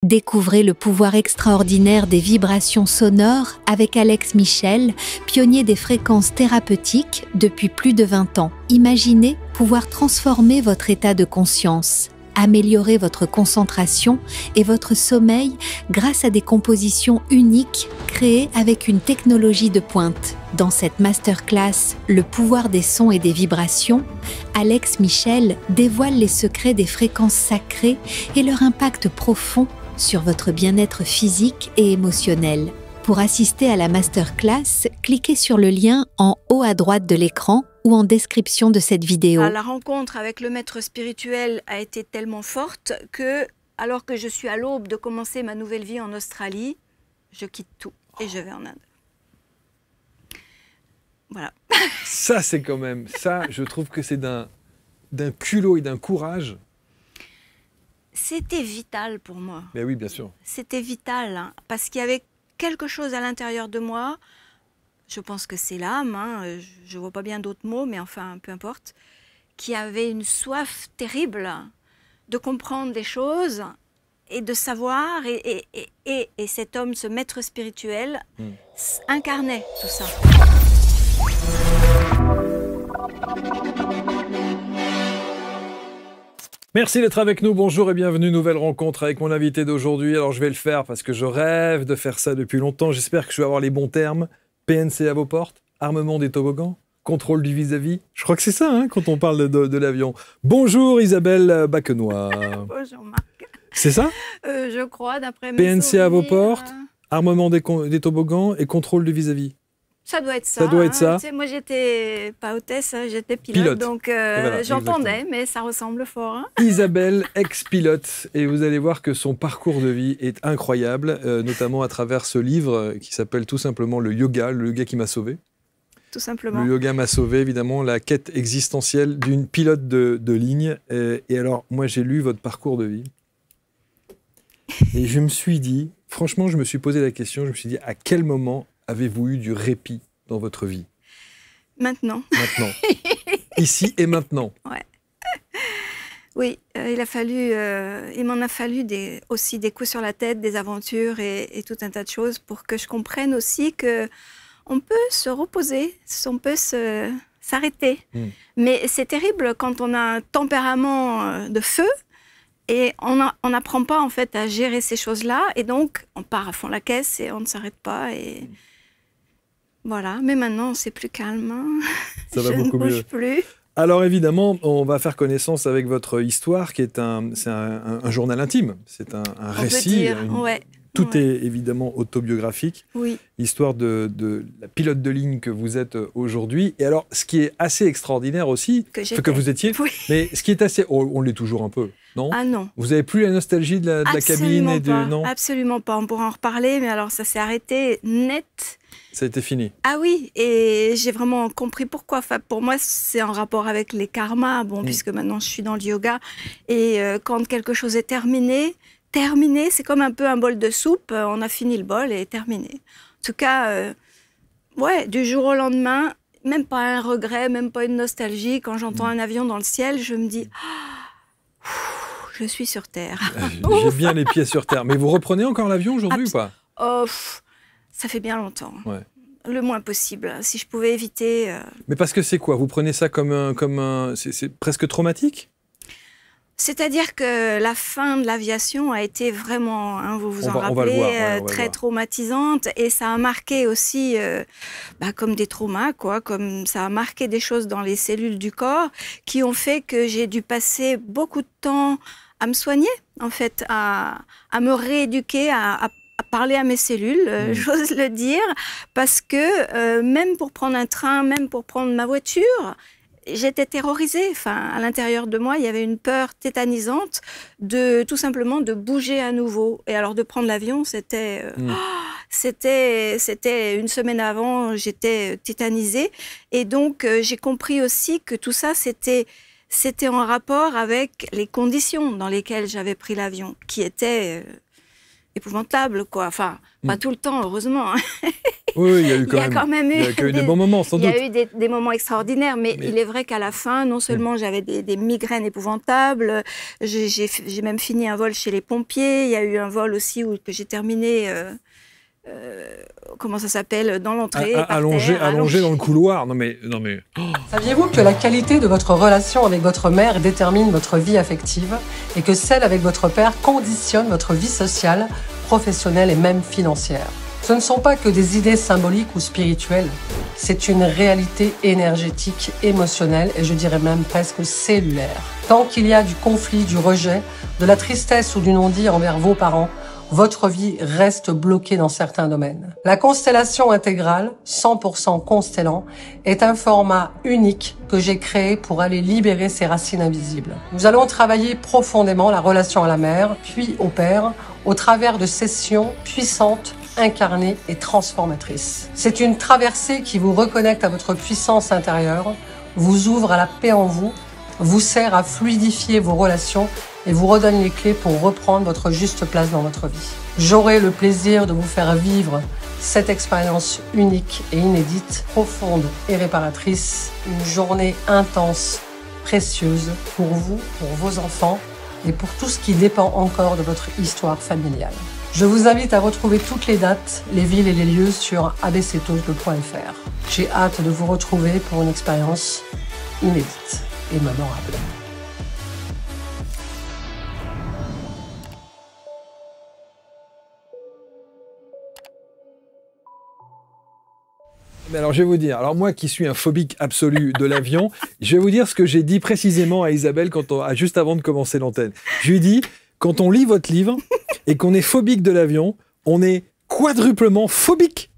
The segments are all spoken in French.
Découvrez le pouvoir extraordinaire des vibrations sonores avec Alex Michel, pionnier des fréquences thérapeutiques depuis plus de 20 ans. Imaginez pouvoir transformer votre état de conscience, améliorer votre concentration et votre sommeil grâce à des compositions uniques créées avec une technologie de pointe. Dans cette masterclass, le pouvoir des sons et des vibrations, Alex Michel dévoile les secrets des fréquences sacrées et leur impact profond sur votre bien-être physique et émotionnel. Pour assister à la masterclass, cliquez sur le lien en haut à droite de l'écran ou en description de cette vidéo. La rencontre avec le maître spirituel a été tellement forte que, alors que je suis à l'aube de commencer ma nouvelle vie en Australie, je quitte tout et je vais en Inde. Voilà. Ça, c'est quand même... Ça, je trouve que c'est d'un culot et d'un courage. C'était vital pour moi. Mais oui, bien sûr. C'était vital, hein, parce qu'il y avait quelque chose à l'intérieur de moi. Je pense que c'est l'âme, hein, je ne vois pas bien d'autres mots, mais enfin, peu importe, qui avait une soif terrible de comprendre des choses et de savoir. Et cet homme, ce maître spirituel, incarnait tout ça. Merci d'être avec nous, bonjour et bienvenue, nouvelle rencontre avec mon invité d'aujourd'hui. Alors je vais le faire parce que je rêve de faire ça depuis longtemps, j'espère que je vais avoir les bons termes. PNC à vos portes, armement des toboggans, contrôle du vis-à-vis. Je crois que c'est ça hein, quand on parle de l'avion. Bonjour Isabelle Baquenois. Bonjour Marc. C'est ça Je crois, d'après mes PNC souvenirs, à vos portes, armement des toboggans et contrôle du vis-à-vis. Ça doit être ça. Ça doit être ça. Tu sais, moi, j'étais pas hôtesse, j'étais pilote. Donc voilà, j'entendais, mais ça ressemble fort. Hein. Isabelle, ex-pilote. Et vous allez voir que son parcours de vie est incroyable, notamment à travers ce livre qui s'appelle tout simplement le yoga qui m'a sauvé. Tout simplement. Le yoga m'a sauvé, évidemment, la quête existentielle d'une pilote de ligne. Et alors, moi, j'ai lu votre parcours de vie. Et je me suis dit, franchement, je me suis posé la question, je me suis dit, à quel moment avez-vous eu du répit dans votre vie? Maintenant. Maintenant. Ici et maintenant. Ouais. Oui, il m'en a fallu aussi des coups sur la tête, des aventures et tout un tas de choses pour que je comprenne aussi que on peut se reposer, on peut s'arrêter. Mais c'est terrible quand on a un tempérament de feu et on n'apprend pas en fait à gérer ces choses-là et donc on part à fond la caisse et on ne s'arrête pas et voilà. Mais maintenant c'est plus calme. Hein. Ça va beaucoup mieux. Je ne bouge plus. Alors évidemment, on va faire connaissance avec votre histoire qui est un journal intime. C'est un récit. Tout est évidemment autobiographique. Oui. Histoire de la pilote de ligne que vous êtes aujourd'hui. Et alors, ce qui est assez extraordinaire aussi, que vous étiez, oui. mais ce qui est assez... on l'est toujours un peu, non? Ah non. Vous n'avez plus la nostalgie de la cabine et de... Non. Absolument pas. On pourra en reparler, mais alors ça s'est arrêté net. Ça a été fini. Ah oui, et j'ai vraiment compris pourquoi. Enfin, pour moi, c'est en rapport avec les karmas, puisque maintenant je suis dans le yoga. Et quand quelque chose est terminé, c'est comme un peu un bol de soupe. On a fini le bol et terminé. En tout cas, ouais, du jour au lendemain, même pas un regret, même pas une nostalgie. Quand j'entends un avion dans le ciel, je me dis, je suis sur Terre. J'ai bien les pieds sur Terre. Mais vous reprenez encore l'avion aujourd'hui ou pas? Ça fait bien longtemps. Ouais. Le moins possible. Si je pouvais éviter... Mais parce que c'est quoi? Vous prenez ça comme c'est presque traumatique? C'est-à-dire que la fin de l'aviation a été vraiment, hein, vous vous en rappelez, très traumatisante. Et ça a marqué aussi, comme des traumas, quoi, comme ça a marqué des choses dans les cellules du corps qui ont fait que j'ai dû passer beaucoup de temps à me soigner, en fait, à me rééduquer, à parler à mes cellules, j'ose le dire, parce que même pour prendre un train, même pour prendre ma voiture, j'étais terrorisée. Enfin, à l'intérieur de moi, il y avait une peur tétanisante de tout simplement de bouger à nouveau. Et alors de prendre l'avion, c'était une semaine avant, j'étais tétanisée. Et donc j'ai compris aussi que tout ça, c'était en rapport avec les conditions dans lesquelles j'avais pris l'avion, qui étaient épouvantable, quoi. Enfin, pas tout le temps, heureusement. Oui, il y a eu quand même eu des bons moments, sans doute. Il y a eu des moments extraordinaires, mais il est vrai qu'à la fin, non seulement j'avais des migraines épouvantables, j'ai même fini un vol chez les pompiers, il y a eu un vol aussi que j'ai terminé... comment ça s'appelle, dans l'entrée, allongé dans le couloir. Non mais. Saviez-vous que la qualité de votre relation avec votre mère détermine votre vie affective et que celle avec votre père conditionne votre vie sociale, professionnelle et même financière? Ce ne sont pas que des idées symboliques ou spirituelles, c'est une réalité énergétique, émotionnelle et je dirais même presque cellulaire. Tant qu'il y a du conflit, du rejet, de la tristesse ou du non-dit envers vos parents, votre vie reste bloquée dans certains domaines. La constellation intégrale, 100% constellant, est un format unique que j'ai créé pour aller libérer ces racines invisibles. Nous allons travailler profondément la relation à la mère, puis au père, au travers de sessions puissantes, incarnées et transformatrices. C'est une traversée qui vous reconnecte à votre puissance intérieure, vous ouvre à la paix en vous sert à fluidifier vos relations et vous redonne les clés pour reprendre votre juste place dans votre vie. J'aurai le plaisir de vous faire vivre cette expérience unique et inédite, profonde et réparatrice, une journée intense, précieuse pour vous, pour vos enfants et pour tout ce qui dépend encore de votre histoire familiale. Je vous invite à retrouver toutes les dates, les villes et les lieux sur abctalk.fr. J'ai hâte de vous retrouver pour une expérience inédite et mémorable. Mais alors, je vais vous dire, alors moi qui suis un phobique absolu de l'avion, je vais vous dire ce que j'ai dit précisément à Isabelle juste avant de commencer l'antenne. Je lui ai dit, quand on lit votre livre et qu'on est phobique de l'avion, on est quadruplement phobique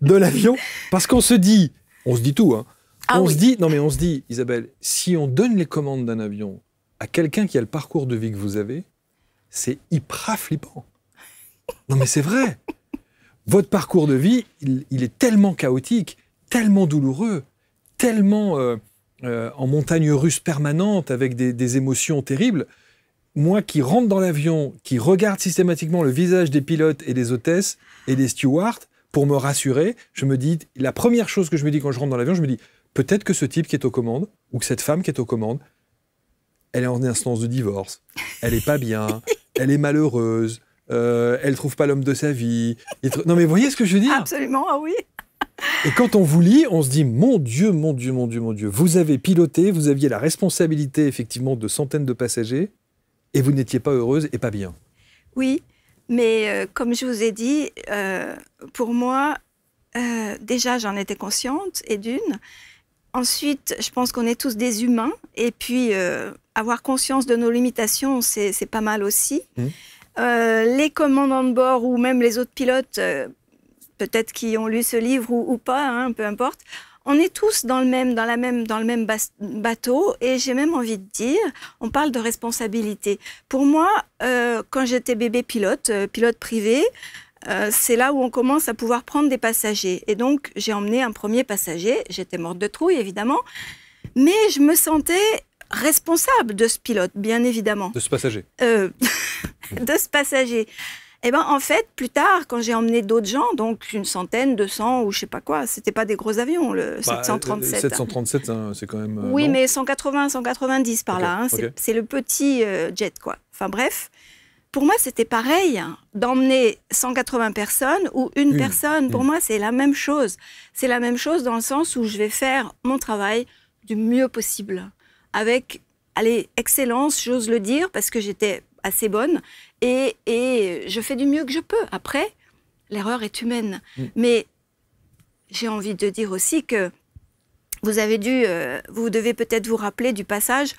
de l'avion parce qu'on se dit tout, hein. On se dit, Isabelle, si on donne les commandes d'un avion à quelqu'un qui a le parcours de vie que vous avez, c'est hyper flippant. Non mais c'est vrai. Votre parcours de vie, il est tellement chaotique, tellement douloureux, tellement en montagne russe permanente avec des émotions terribles. Moi qui rentre dans l'avion, qui regarde systématiquement le visage des pilotes et des hôtesses et des stewards pour me rassurer, je me dis, la première chose que je me dis quand je rentre dans l'avion, je me dis, peut-être que ce type qui est aux commandes, ou que cette femme qui est aux commandes, elle est en instance de divorce, elle est pas bien, elle est malheureuse, elle trouve pas l'homme de sa vie. Non mais vous voyez ce que je veux dire? Absolument, ah oui. Et quand on vous lit, on se dit, mon Dieu, mon Dieu, mon Dieu, mon Dieu, vous avez piloté, vous aviez la responsabilité effectivement de centaines de passagers, et vous n'étiez pas heureuse et pas bien. Oui, mais comme je vous ai dit, pour moi, déjà j'en étais consciente, et d'une. Ensuite, je pense qu'on est tous des humains, et puis avoir conscience de nos limitations, c'est pas mal aussi. Les commandants de bord ou même les autres pilotes, peut-être qui ont lu ce livre ou pas, hein, peu importe, on est tous dans le même bateau, et j'ai même envie de dire, on parle de responsabilité. Pour moi, quand j'étais bébé pilote privé, c'est là où on commence à pouvoir prendre des passagers. Et donc, j'ai emmené un premier passager, j'étais morte de trouille évidemment, mais je me sentais responsable de ce pilote, bien évidemment. De ce passager. De ce passager. Et ben en fait, plus tard, quand j'ai emmené d'autres gens, donc une centaine, 200 ou je sais pas quoi, c'était pas des gros avions, le 737. Le 737, hein, c'est quand même... oui, non, mais 180, 190 par là, hein, c'est le petit jet, quoi. Enfin bref, pour moi, c'était pareil, hein, d'emmener 180 personnes ou une personne. Pour moi, c'est la même chose. C'est la même chose dans le sens où je vais faire mon travail du mieux possible. Avec, allez, excellence, j'ose le dire, parce que j'étais assez bonne. Et je fais du mieux que je peux. Après, l'erreur est humaine. Mais j'ai envie de dire aussi que vous devez peut-être vous rappeler du passage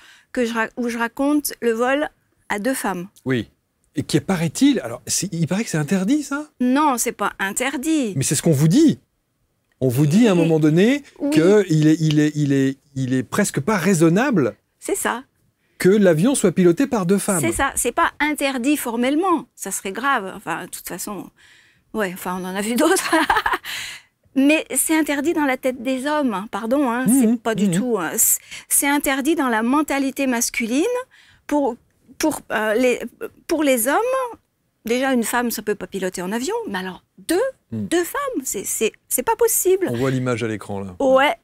où je raconte le vol à 2 femmes. Oui. Et qui paraît-il, alors il paraît que c'est interdit, ça? Non, c'est pas interdit. Mais c'est ce qu'on vous dit. On vous dit à un moment donné qu'il est presque pas raisonnable. C'est ça. Que l'avion soit piloté par 2 femmes. C'est ça. C'est pas interdit formellement. Ça serait grave. Enfin, de toute façon, ouais. Enfin, on en a vu d'autres. Mais c'est interdit dans la tête des hommes. Hein. Pardon. Hein, c'est pas du tout. Hein. C'est interdit dans la mentalité masculine pour les hommes. déjà une femme, ça peut pas piloter en avion, mais alors deux femmes, c'est pas possible. On voit l'image à l'écran là. Ouais.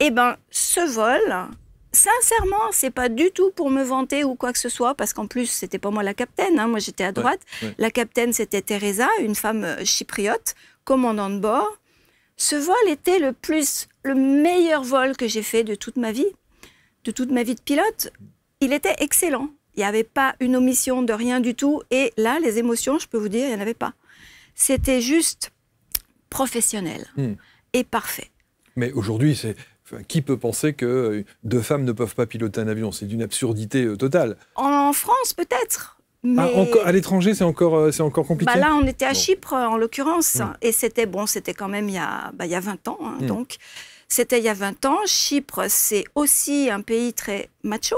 Eh ben, ce vol, sincèrement, c'est pas du tout pour me vanter ou quoi que ce soit, parce qu'en plus, c'était pas moi la capitaine, hein, moi j'étais à droite. Ouais. La capitaine, c'était Teresa, une femme chypriote, commandant de bord. Ce vol était le meilleur vol que j'ai fait de toute ma vie de pilote. Il était excellent. Il n'y avait pas une omission de rien du tout. Et là, les émotions, je peux vous dire, il n'y en avait pas. C'était juste professionnel et parfait. Mais aujourd'hui, qui peut penser que 2 femmes ne peuvent pas piloter un avion? C'est d'une absurdité totale. En France, peut-être. Mais... à l'étranger, c'est encore compliqué? Là, on était à Chypre, en l'occurrence. Et c'était quand même il y a 20 ans. Hein, donc, c'était il y a 20 ans. Chypre, c'est aussi un pays très macho.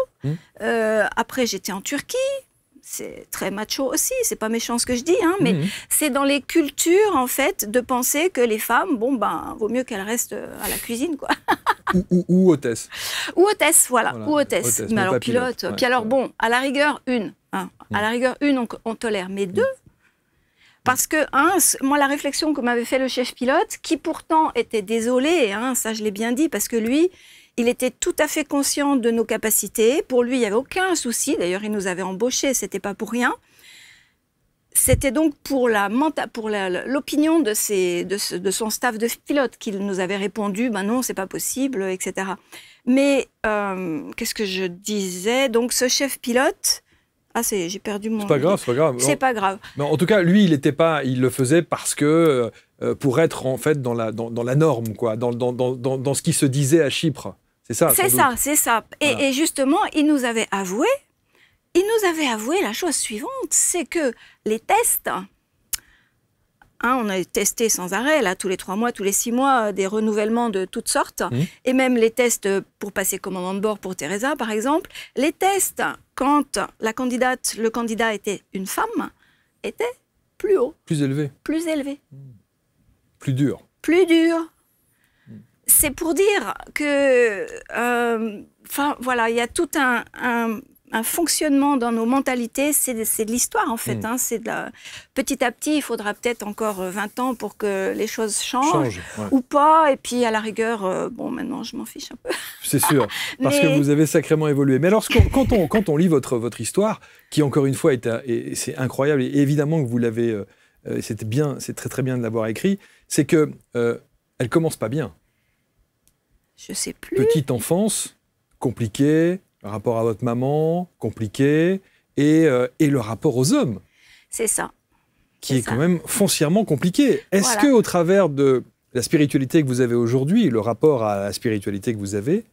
Après, j'étais en Turquie. C'est très macho aussi, c'est pas méchant ce que je dis, hein, mais c'est dans les cultures, en fait, de penser que les femmes, vaut mieux qu'elles restent à la cuisine, quoi. ou hôtesse. Ou hôtesse, voilà. Ou hôtesse. Mais alors pilote. Ouais, puis alors, à la rigueur, une. Hein. À la rigueur, une, on tolère, mais 2. Parce que, moi, la réflexion que m'avait fait le chef pilote, qui pourtant était désolé, hein, ça je l'ai bien dit, parce que lui, il était tout à fait conscient de nos capacités. Pour lui, il n'y avait aucun souci. D'ailleurs, il nous avait embauchés, ce n'était pas pour rien. C'était donc pour l'opinion de son staff de pilote qu'il nous avait répondu, non, c'est pas possible, etc. Mais, qu'est-ce que je disais? Donc, ce chef pilote... j'ai perdu mon... C'est pas grave, c'est pas grave. C'est pas grave. Mais en tout cas, lui, il le faisait parce que... pour être en fait dans la norme, quoi, dans ce qui se disait à Chypre. C'est ça. C'est ça. Et justement, il nous avait avoué la chose suivante, c'est que les tests, on a testé sans arrêt, là, tous les 3 mois, tous les 6 mois, des renouvellements de toutes sortes, et même les tests pour passer commandant de bord pour Teresa, par exemple, les tests, quand le candidat était une femme, étaient plus hauts. Plus élevé. Plus élevé. Plus dur. Plus dur. C'est pour dire que, il y a tout un fonctionnement dans nos mentalités, c'est de l'histoire en fait. Petit à petit, il faudra peut-être encore 20 ans pour que les choses changent ou pas. Et puis à la rigueur, maintenant je m'en fiche un peu. C'est sûr, parce que vous avez sacrément évolué. Mais alors, quand on lit votre histoire, qui encore une fois c'est incroyable, et évidemment que vous l'avez, c'est très très bien de l'avoir écrit, c'est que elle commence pas bien. Je sais plus. Petite enfance, compliquée, rapport à votre maman, compliqué, et le rapport aux hommes. C'est ça. Qui est quand même foncièrement compliqué. Est-ce qu'au travers de la spiritualité que vous avez aujourd'hui, le rapport à la spiritualité que vous avez,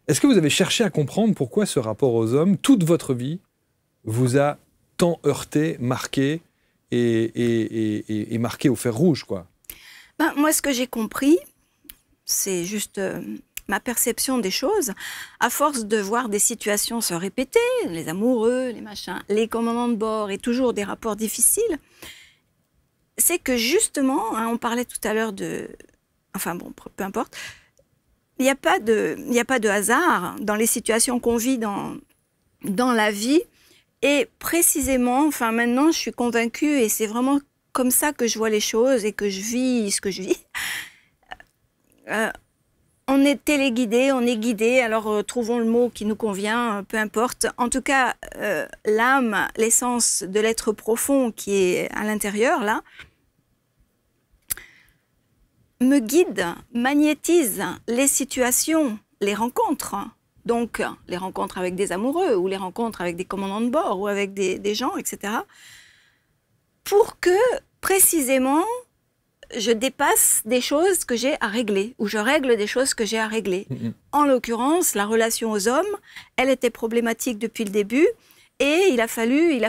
est-ce que vous avez cherché à comprendre pourquoi ce rapport aux hommes, toute votre vie, vous a tant heurté, marqué, et marqué au fer rouge, quoi? Moi, ce que j'ai compris, c'est juste... ma perception des choses, à force de voir des situations se répéter, les amoureux, les machins, les commandants de bord et toujours des rapports difficiles, c'est que justement, on parlait tout à l'heure de... peu importe, il n'y a pas de hasard dans les situations qu'on vit dans la vie. Et précisément, maintenant, je suis convaincue, et c'est vraiment comme ça que je vois les choses et que je vis ce que je vis. On est téléguidé, on est guidé, alors trouvons le mot qui nous convient, peu importe. En tout cas, l'âme, l'essence de l'être profond qui est à l'intérieur, là, me guide, magnétise les situations, les rencontres. Donc, les rencontres avec des amoureux, ou les rencontres avec des commandants de bord, ou avec des gens, etc. Pour que, précisément... je dépasse des choses que j'ai à régler, ou je règle des choses que j'ai à régler. En l'occurrence, la relation aux hommes, elle était problématique depuis le début, et il a fallu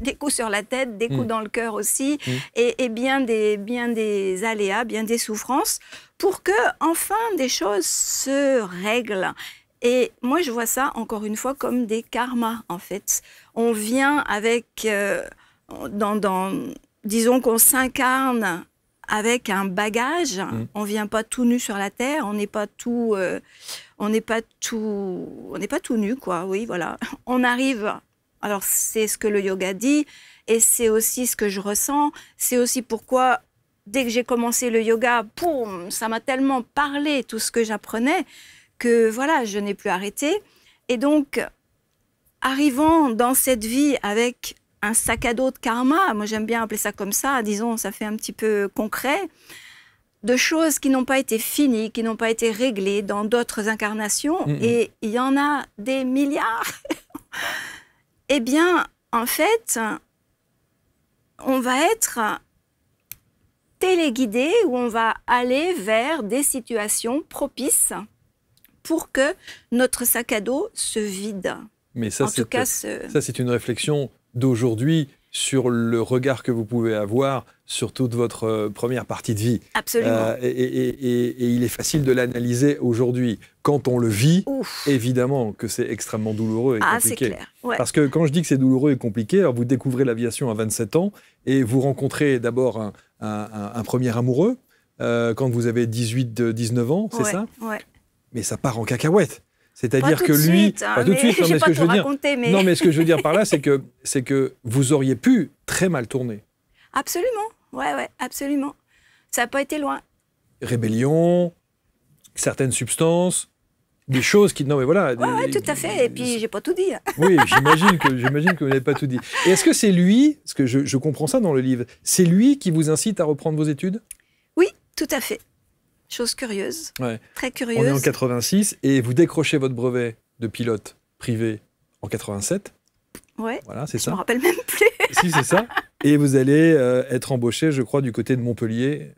des coups sur la tête, des coups dans le cœur aussi, et bien des aléas, bien des souffrances, pour que, enfin, des choses se règlent. Et moi, je vois ça, encore une fois, comme des karmas, en fait. On vient avec... disons qu'on s'incarne avec un bagage. On ne vient pas tout nu sur la terre, on n'est pas tout nu, quoi. Oui, voilà. On arrive Alors, c'est ce que le yoga dit et c'est aussi ce que je ressens. C'est aussi pourquoi, dès que j'ai commencé le yoga, boum, ça m'a tellement parlé, tout ce que j'apprenais, que voilà, je n'ai plus arrêté. Et donc, arrivant dans cette vie avec un sac à dos de karma, moi j'aime bien appeler ça comme ça, disons, ça fait un petit peu concret, de choses qui n'ont pas été finies, qui n'ont pas été réglées dans d'autres incarnations, et il y en a des milliards. Eh bien, en fait, on va être téléguidé ou on va aller vers des situations propices pour que notre sac à dos se vide. Mais ça, c'est une réflexion d'aujourd'hui sur le regard que vous pouvez avoir sur toute votre première partie de vie. Absolument. Et il est facile de l'analyser aujourd'hui. Quand on le vit, évidemment que c'est extrêmement douloureux et compliqué. C'est clair. Ouais. Parce que quand je dis que c'est douloureux et compliqué, alors vous découvrez l'aviation à 27 ans et vous rencontrez d'abord un premier amoureux quand vous avez 18-19 ans, c'est ça? Ouais. Mais ça part en cacahuète. C'est-à-dire que lui, pas tout de suite, non, mais ce que je veux dire, non, mais ce que je veux dire par là, c'est que vous auriez pu très mal tourner. Absolument, ouais, absolument. Ça n'a pas été loin. Rébellion, certaines substances, des choses qui, non mais voilà. Ouais, tout à fait. Et puis j'ai pas tout dit. Oui, j'imagine que vous n'avez pas tout dit. Et est-ce que c'est lui, parce que je comprends ça dans le livre, c'est lui qui vous incite à reprendre vos études? Oui, tout à fait. Chose curieuse, très curieuse. On est en 86 et vous décrochez votre brevet de pilote privé en 87. Ouais, voilà, c'est ça. Je me rappelle même plus. Si, c'est ça. Et vous allez être embauché, je crois, du côté de Montpellier.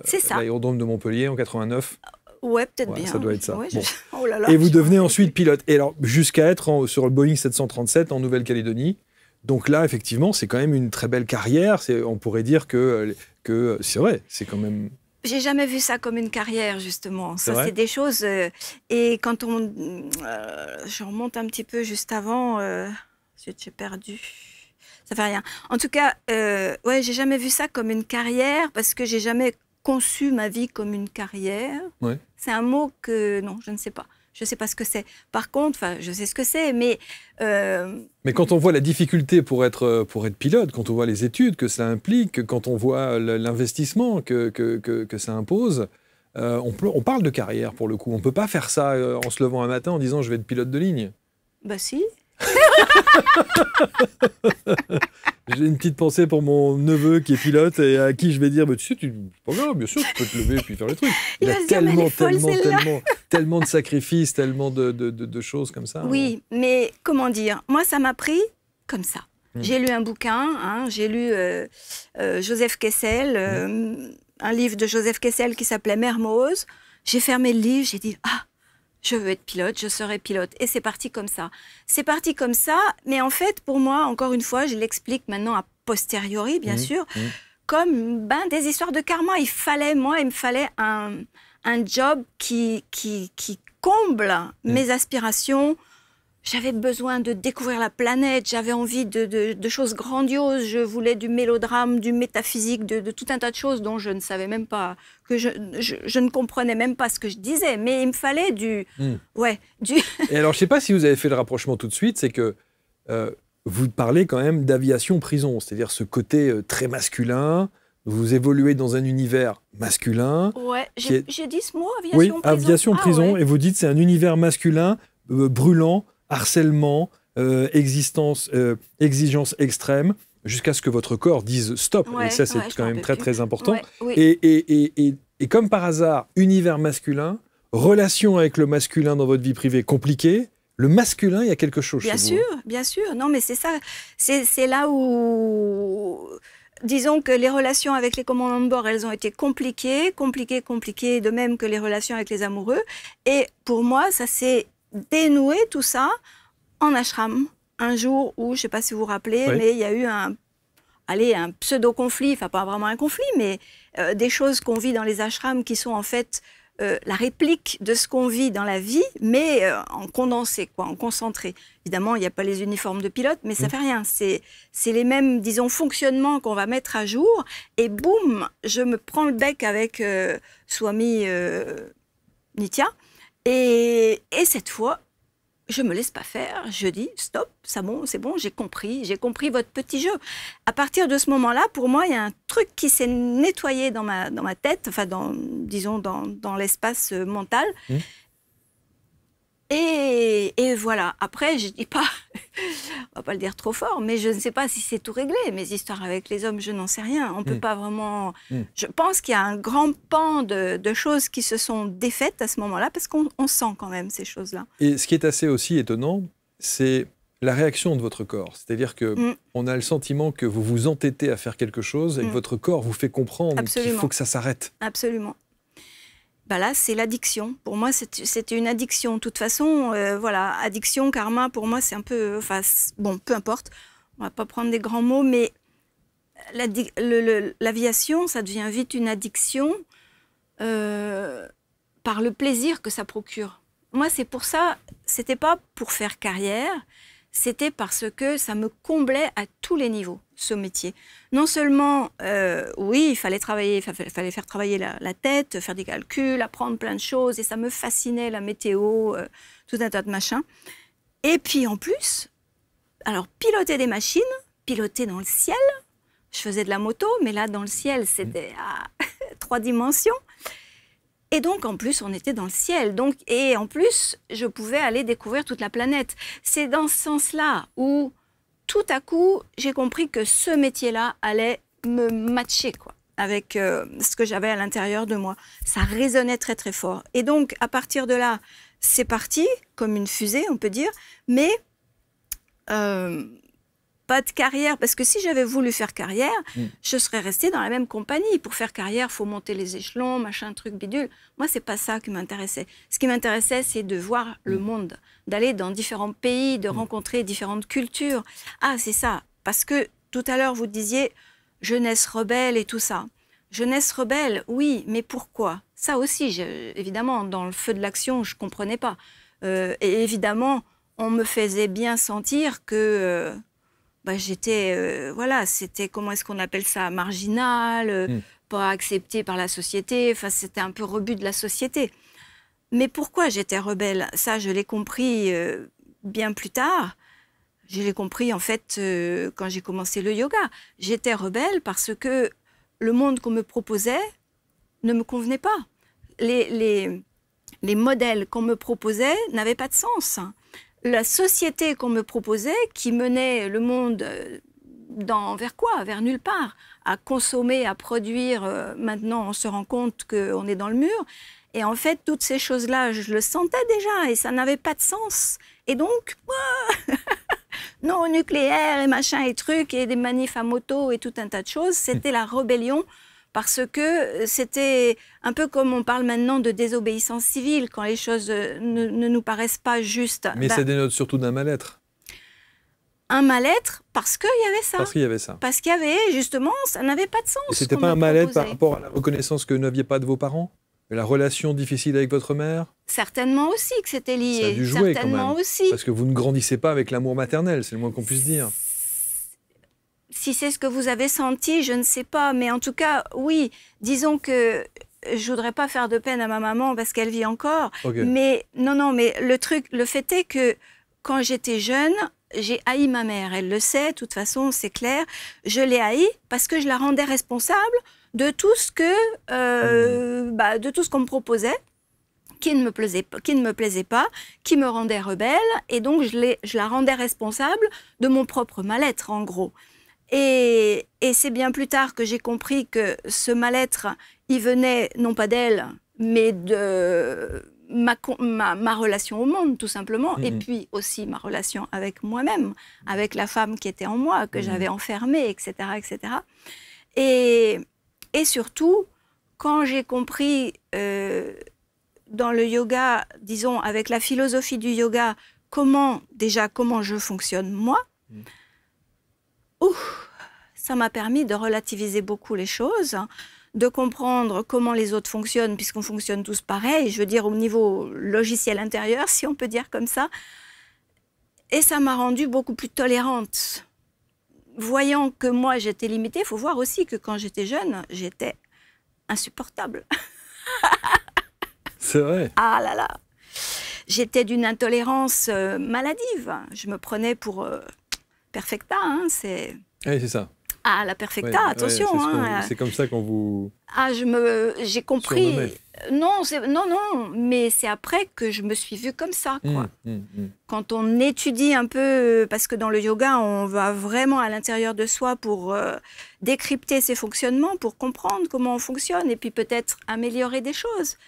C'est ça. L'aérodrome de Montpellier en 89. Ouais, peut-être bien. Ça doit être ça. Ouais, bon. Oh là là, et vous devenez ensuite pilote. Et alors, jusqu'à être sur le Boeing 737 en Nouvelle-Calédonie. Donc là, effectivement, c'est quand même une très belle carrière. On pourrait dire que c'est vrai, c'est quand même... J'ai jamais vu ça comme une carrière, justement. Ça, c'est des choses... et quand je remonte un petit peu juste avant... j'ai perdu... Ça fait rien. En tout cas, j'ai jamais vu ça comme une carrière parce que j'ai jamais conçu ma vie comme une carrière. Ouais. C'est un mot que... Non, je ne sais pas. Je ne sais pas ce que c'est. Par contre, je sais ce que c'est, mais... Mais quand on voit la difficulté pour être pilote, quand on voit les études que ça implique, quand on voit l'investissement que ça impose, on parle de carrière pour le coup. On ne peut pas faire ça en se levant un matin en disant « je vais être pilote de ligne ». Bah si. J'ai une petite pensée pour mon neveu qui est pilote et à qui je vais dire tu sais, c'est pas grave, bien sûr, tu peux te lever et puis faire les trucs. Il y a tellement de sacrifices, tellement de choses comme ça. Oui, mais comment dire, moi ça m'a pris comme ça. J'ai lu un bouquin, j'ai lu Joseph Kessel, un livre de Joseph Kessel qui s'appelait Mermoz. J'ai fermé le livre, j'ai dit je veux être pilote, je serai pilote. Et c'est parti comme ça. C'est parti comme ça, mais en fait, pour moi, encore une fois, je l'explique maintenant a posteriori, bien sûr, comme des histoires de karma. Il me fallait un job qui comble mes aspirations. J'avais besoin de découvrir la planète, j'avais envie de choses grandioses, je voulais du mélodrame, du métaphysique, de tout un tas de choses dont je ne savais même pas, que je ne comprenais même pas ce que je disais, mais il me fallait du... Et alors, je ne sais pas si vous avez fait le rapprochement tout de suite, c'est que vous parlez quand même d'aviation-prison, c'est-à-dire ce côté très masculin, vous évoluez dans un univers masculin. Ouais, j'ai dit ce mot, aviation-prison. Oui, aviation-prison, et vous dites c'est un univers masculin, brûlant, harcèlement, exigence extrême, jusqu'à ce que votre corps dise stop. Et ça, c'est quand même très, très important. Et comme par hasard, univers masculin, relation avec le masculin dans votre vie privée compliquée, le masculin, il y a quelque chose chez vous. Bien sûr. Non, mais c'est ça. C'est là où... Disons que les relations avec les commandants de bord, elles ont été compliquées, de même que les relations avec les amoureux. Et pour moi, ça s'est dénoué tout ça en ashram. Un jour où, je ne sais pas si vous vous rappelez, mais il y a eu un pseudo-conflit, enfin pas vraiment un conflit, mais des choses qu'on vit dans les ashrams qui sont en fait la réplique de ce qu'on vit dans la vie, mais en condensé, en concentré. Évidemment, il n'y a pas les uniformes de pilote, mais ça ne fait rien. C'est les mêmes, disons, fonctionnements qu'on va mettre à jour. Et boum, je me prends le bec avec Swami Nitya. Et cette fois, je me laisse pas faire, je dis stop, c'est bon, j'ai compris votre petit jeu. À partir de ce moment-là, pour moi, il y a un truc qui s'est nettoyé dans ma tête, enfin, disons, dans l'espace mental. Et voilà. Après, je dis pas, on va pas le dire trop fort, mais je ne sais pas si c'est tout réglé. Mes histoires avec les hommes, je n'en sais rien. On peut pas vraiment. Je pense qu'il y a un grand pan de choses qui se sont défaites à ce moment-là, parce qu'on sent quand même ces choses-là. Et ce qui est assez aussi étonnant, c'est la réaction de votre corps. C'est-à-dire que on a le sentiment que vous vous entêtez à faire quelque chose et que votre corps vous fait comprendre qu'il faut que ça s'arrête. Absolument. Bah là, c'est l'addiction. Pour moi, c'était une addiction. De toute façon, voilà, addiction, karma, pour moi, c'est un peu... Enfin, bon, peu importe. On va pas prendre des grands mots, mais l'aviation, ça devient vite une addiction par le plaisir que ça procure. Moi, c'est pour ça, c'était pas pour faire carrière, c'était parce que ça me comblait à tous les niveaux, ce métier. Non seulement, oui, il fallait faire travailler la tête, faire des calculs, apprendre plein de choses, et ça me fascinait, la météo, tout un tas de machins. Et puis en plus, alors piloter des machines, piloter dans le ciel, je faisais de la moto, mais là, dans le ciel, c'était à 3 dimensions. Et donc, en plus, on était dans le ciel. Donc, et en plus, je pouvais aller découvrir toute la planète. C'est dans ce sens-là où, tout à coup, j'ai compris que ce métier-là allait me matcher, quoi, avec ce que j'avais à l'intérieur de moi. Ça résonnait très, très fort. Et donc, à partir de là, c'est parti, comme une fusée, on peut dire, mais pas de carrière, parce que si j'avais voulu faire carrière, je serais restée dans la même compagnie. Pour faire carrière, il faut monter les échelons, machin, truc, bidule. Moi, c'est pas ça qui m'intéressait. Ce qui m'intéressait, c'est de voir le monde, d'aller dans différents pays, de rencontrer différentes cultures. Ah, c'est ça. Parce que tout à l'heure, vous disiez jeunesse rebelle et tout ça. Jeunesse rebelle, oui, mais pourquoi? Ça aussi, évidemment, dans le feu de l'action, je comprenais pas. Et évidemment, on me faisait bien sentir que... j'étais, voilà, c'était, comment est-ce qu'on appelle ça, marginal, pas accepté par la société, enfin, c'était un peu rebut de la société. Mais pourquoi j'étais rebelle? Ça, je l'ai compris bien plus tard. Je l'ai compris, en fait, quand j'ai commencé le yoga. J'étais rebelle parce que le monde qu'on me proposait ne me convenait pas. Les modèles qu'on me proposait n'avaient pas de sens. La société qu'on me proposait, qui menait le monde vers quoi? Vers nulle part. À consommer, à produire. Maintenant, on se rend compte qu'on est dans le mur. Et en fait, toutes ces choses-là, je le sentais déjà et ça n'avait pas de sens. Et donc, non au nucléaire et machin et trucs et des manifs à moto et tout un tas de choses, c'était la rébellion. Parce que c'était un peu comme on parle maintenant de désobéissance civile, quand les choses ne nous paraissent pas justes. Mais ça dénote surtout d'un mal-être. Un mal-être parce qu'il y avait ça. Parce qu'il y avait ça. Parce qu'il y avait, justement, ça n'avait pas de sens. Et c'était pas un mal-être par rapport à la reconnaissance que vous n'aviez pas de vos parents? La relation difficile avec votre mère? Certainement aussi que c'était lié. Ça a dû jouer certainement quand même. Aussi. Parce que vous ne grandissez pas avec l'amour maternel, c'est le moins qu'on puisse dire. Si c'est ce que vous avez senti, je ne sais pas. Mais en tout cas, oui, disons que je ne voudrais pas faire de peine à ma maman parce qu'elle vit encore. Okay. Mais non, mais le fait est que quand j'étais jeune, j'ai haï ma mère. Elle le sait, de toute façon, c'est clair. Je l'ai haïe parce que je la rendais responsable de tout ce de tout ce qu'on me proposait, qui ne me plaisait pas, qui me rendait rebelle. Et donc, je la rendais responsable de mon propre mal-être, en gros. Et c'est bien plus tard que j'ai compris que ce mal-être, il venait non pas d'elle, mais de ma relation au monde, tout simplement. Et puis aussi ma relation avec moi-même, avec la femme qui était en moi, que j'avais enfermée, etc., etc. Et surtout, quand j'ai compris dans le yoga, disons, avec la philosophie du yoga, comment je fonctionne moi, ça m'a permis de relativiser beaucoup les choses, de comprendre comment les autres fonctionnent, puisqu'on fonctionne tous pareil, je veux dire au niveau logiciel intérieur, si on peut dire comme ça. Et ça m'a rendue beaucoup plus tolérante. Voyant que moi, j'étais limitée, il faut voir aussi que quand j'étais jeune, j'étais insupportable. C'est vrai. Ah là là. j'étais d'une intolérance maladive. Je me prenais pour perfecta, hein, c'est... Oui, c'est ça. Ah, la perfecta, attention. C'est comme ça qu'on vous... Ah, j'ai compris. Non, mais c'est après que je me suis vue comme ça, quoi. Quand on étudie un peu, parce que dans le yoga, on va vraiment à l'intérieur de soi pour décrypter ses fonctionnements, pour comprendre comment on fonctionne et puis peut-être améliorer des choses.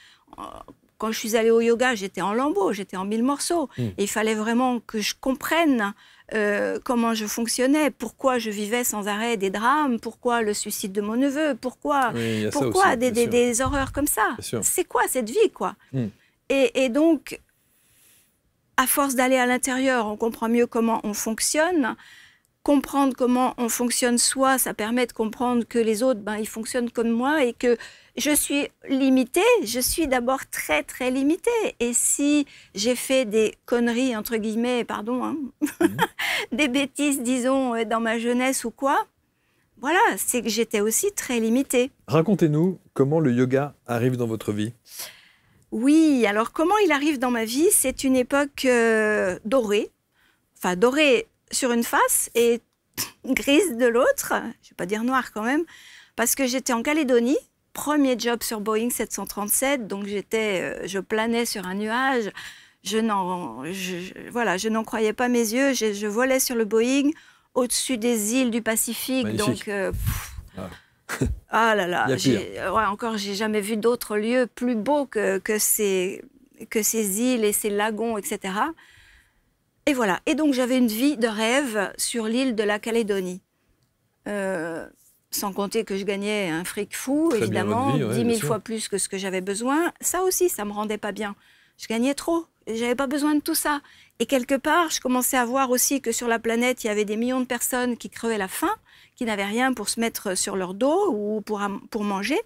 Quand je suis allée au yoga, j'étais en lambeaux, j'étais en 1000 morceaux. Et il fallait vraiment que je comprenne comment je fonctionnais, pourquoi je vivais sans arrêt des drames, pourquoi le suicide de mon neveu, pourquoi aussi, des horreurs comme ça. C'est quoi cette vie, quoi? Et donc, à force d'aller à l'intérieur, on comprend mieux comment on fonctionne. Comprendre comment on fonctionne soi, ça permet de comprendre que les autres, ils fonctionnent comme moi et que je suis limitée. Je suis d'abord très, très limitée. Et si j'ai fait des conneries, entre guillemets, pardon, hein, des bêtises, disons, dans ma jeunesse ou quoi, voilà, c'est que j'étais aussi très limitée. Racontez-nous comment le yoga arrive dans votre vie. Oui, alors comment il arrive dans ma vie? C'est une époque dorée. Enfin, dorée sur une face et grise de l'autre, je ne vais pas dire noire quand même, parce que j'étais en Calédonie, premier job sur Boeing 737, donc je planais sur un nuage, je n'en croyais pas mes yeux, je volais sur le Boeing au-dessus des îles du Pacifique. Magnifique. Donc ah là là, j'ai jamais vu d'autres lieux plus beaux que ces îles et ces lagons, etc. Et voilà. Et donc, j'avais une vie de rêve sur l'île de la Calédonie. Sans compter que je gagnais un fric fou, très évidemment, 10 000 fois plus que ce que j'avais besoin. Ça aussi, ça ne me rendait pas bien. Je gagnais trop. Je n'avais pas besoin de tout ça. Et quelque part, je commençais à voir aussi que sur la planète, il y avait des millions de personnes qui crevaient la faim, qui n'avaient rien pour se mettre sur leur dos ou pour manger.